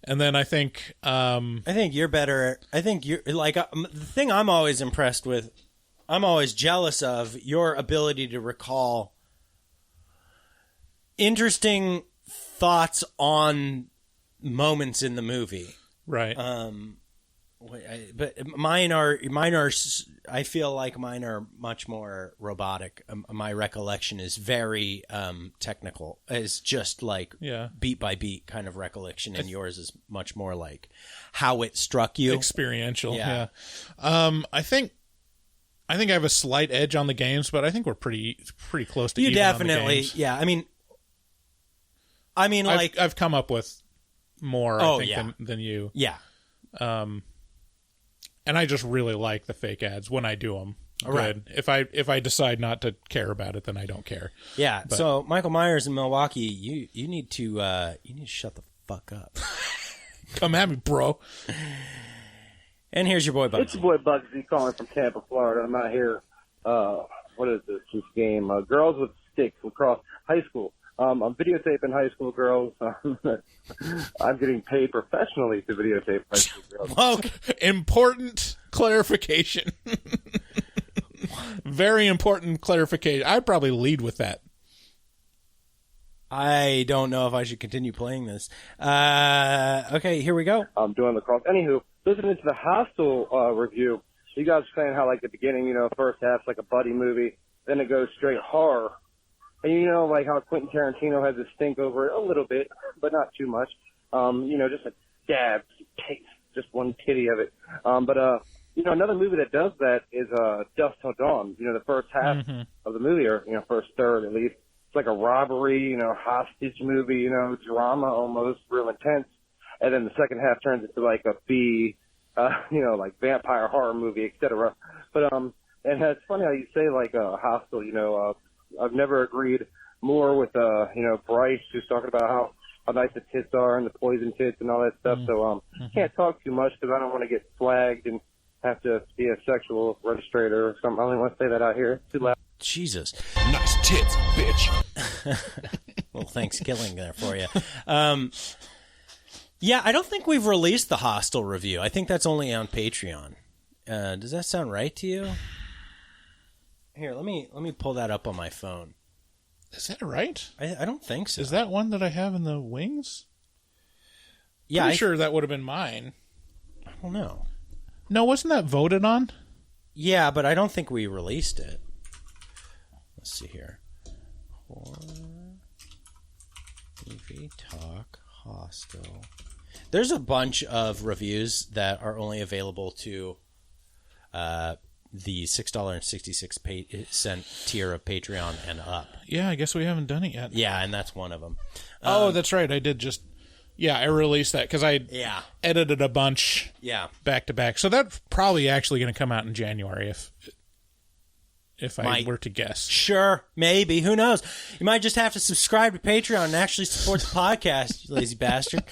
Speaker 2: And then I think
Speaker 1: you're better. I think you're like the thing I'm always impressed with. I'm always jealous of your ability to recall interesting thoughts on moments in the movie.
Speaker 2: Right.
Speaker 1: But mine are. I feel like mine are much more robotic. My recollection is very technical. It's just like beat by beat kind of recollection, and yours is much more like how it struck you,
Speaker 2: experiential. Yeah. I think I have a slight edge on the games, but I think we're pretty close to
Speaker 1: you.
Speaker 2: Even
Speaker 1: Definitely,
Speaker 2: on the games.
Speaker 1: Yeah. I mean, like
Speaker 2: I've come up with more. I think than you.
Speaker 1: Yeah.
Speaker 2: And I just really like the fake ads when I do them. Right. If I decide not to care about it, then I don't care.
Speaker 1: Yeah. But, so Michael Myers in Milwaukee, you need to shut the fuck up.
Speaker 2: Come at me, bro.
Speaker 1: And here's your boy Bugsy.
Speaker 15: It's your boy Bugsy calling from Tampa, Florida. I'm out here. What is this game? Girls with Sticks across high school. I'm videotaping high school girls. I'm getting paid professionally to videotape high school girls.
Speaker 2: Well, important clarification. Very important clarification. I'd probably lead with that.
Speaker 1: I don't know if I should continue playing this. Okay, here we go.
Speaker 15: I'm doing the cross. Anywho, listening to the Hostel review, you guys were saying how, like, the beginning, first half's like a buddy movie, then it goes straight horror. And like how Quentin Tarantino has a stink over it a little bit, but not too much. Just a dab, taste, just one titty of it. But another movie that does that is Dusk Till Dawn. The first half of the movie, or first third at least, it's like a robbery, hostage movie, drama almost, real intense. And then the second half turns into like a B, like vampire horror movie, etc. But and it's funny how you say like Hostel. I've never agreed more with, Bryce, who's talking about how nice the tits are and the poison tits and all that stuff. So, can't talk too much because I don't want to get flagged and have to be a sexual registrator or something. I only want to say that out here. Too loud.
Speaker 1: Jesus.
Speaker 16: Nice tits, bitch.
Speaker 1: Well, Thanksgiving there for you. Yeah, I don't think we've released the Hostel review. I think that's only on Patreon. Does that sound right to you? Here, let me pull that up on my phone.
Speaker 2: Is that right?
Speaker 1: I don't think so.
Speaker 2: Is that one that I have in the wings?
Speaker 1: Yeah,
Speaker 2: Pretty sure that would have been mine.
Speaker 1: I don't know.
Speaker 2: No, wasn't that voted on?
Speaker 1: Yeah, but I don't think we released it. Let's see here. Horror Movie Talk Hostel. There's a bunch of reviews that are only available to the $6.66 tier of Patreon and up.
Speaker 2: Yeah, I guess we haven't done it yet.
Speaker 1: Yeah, and that's one of them.
Speaker 2: Oh, that's right. I did just... Yeah, I released that because I edited a bunch back to back. So that's probably actually going to come out in January if I were to guess.
Speaker 1: Sure, maybe. Who knows? You might just have to subscribe to Patreon and actually support the podcast, you lazy bastard.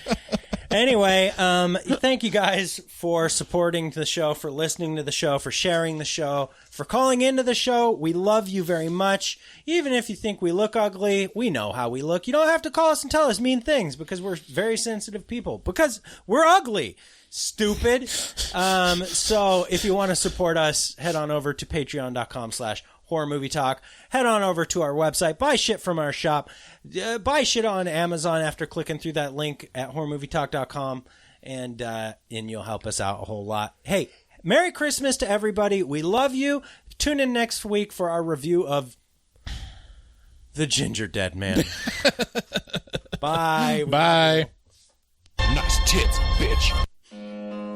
Speaker 1: Anyway, thank you guys for supporting the show, for listening to the show, for sharing the show, for calling into the show. We love you very much. Even if you think we look ugly, we know how we look. You don't have to call us and tell us mean things because we're very sensitive people. Because we're ugly. Stupid. So if you want to support us, head on over to patreon.com/Horror Movie Talk. Head on over to our website. Buy shit from our shop. Buy shit on Amazon after clicking through that link at horrormovietalk.com, and you'll help us out a whole lot. Hey, Merry Christmas to everybody. We love you. Tune in next week for our review of The Ginger Dead Man. Bye.
Speaker 2: Bye.
Speaker 16: Nice tits, bitch.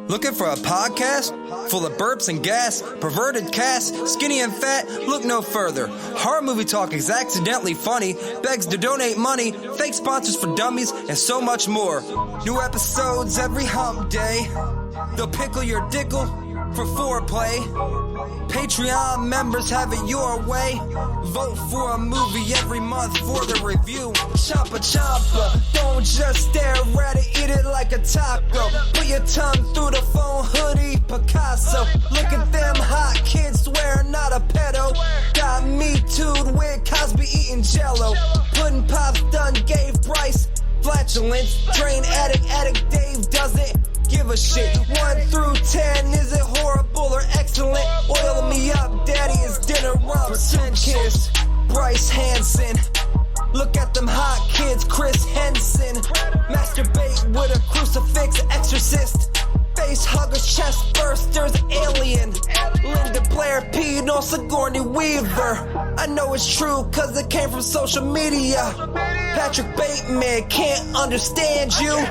Speaker 17: Looking for a podcast full of burps and gas, perverted cast, skinny and fat? Look no further. Horror Movie Talk is accidentally funny, begs to donate money, fake sponsors for dummies, and so much more. New episodes every hump day. They'll pickle your dickle for foreplay. Patreon members have it your way. Vote for a movie every month for the review. Chompa chompa, don't just stare at it, eat it like a taco. Put your tongue through the phone hoodie, Picasso. Look at them hot kids, swear not a pedo. Got me too'd with Cosby eating jello. Pudding Pops done gave Bryce flatulence. Drain addict Dave doesn't give a shit. 1 through 10, is it horrible or excellent? Oil me up, daddy, is dinner rum. Kiss, Bryce Hansen. Look at them hot kids, Chris Henson. Masturbate with a crucifix, exorcist. Face huggers, chest bursters, alien. Linda Blair peed on Sigourney Weaver. I know it's true cause it came from social media. Patrick Bateman can't understand you.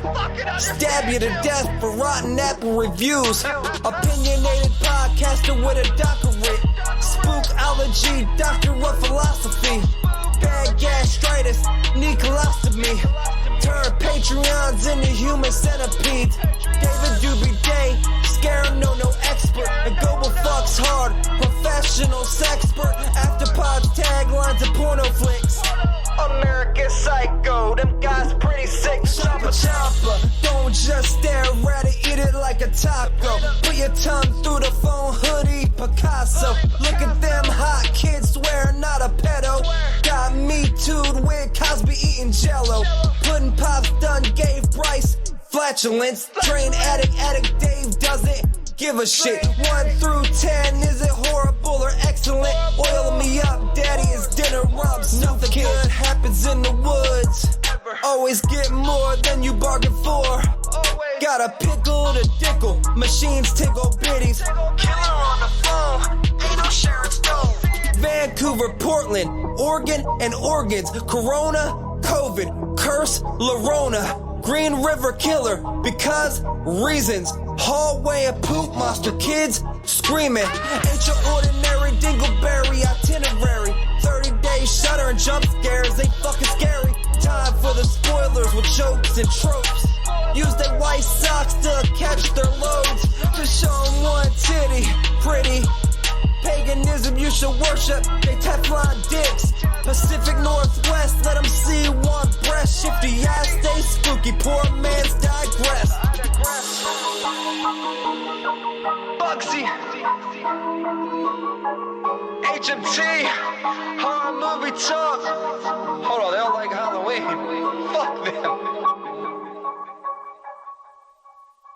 Speaker 17: Stab you to death for rotten apple reviews. Opinionated podcaster with a doctorate. Spookology, doctor of philosophy. Bad gastritis, need colostomy. Turn Patreons into human centipedes. David Doobie Day, scare no expert. And Goble fucks hard, professional sexpert. Afterpod taglines and porno flicks. American Psycho, them guys pretty sick. Chompa chompa, don't just stare at it, eat it like a taco. Put your tongue through the phone hoodie, Picasso. Look at them hot kids, swear not a pedo. Got me too'd with Cosby eating jello. Pudding Pops done gave Bryce flatulence. Drain addict Dave doesn't give a shit. 1 through 10, is it horrible or excellent? Oil me up, daddy, is dinner rum. Nothing good happens in the woods. Always get more than you bargained for. Got a pickle to dickle, machines tickle bitties. Killer on the phone, ain't no sharing stove. Vancouver, Portland, Oregon, and organs. Corona, COVID, curse, Lorona. Green River Killer, because reasons. Hallway of poop monster kids screaming. Ain't your ordinary dingleberry itinerary. 30-day shutter and jump scares, they fucking scary. Time for the spoilers with jokes and tropes. Use their white socks to catch their loads. Just show them one titty, pretty. Paganism you should worship, they Teflon dicks. Pacific Northwest, let them see one breast. Shifty ass, stay spooky, poor man's digress. Bugsy, HMT, Horror Movie Talk. Hold on, they don't like Halloween. Fuck them.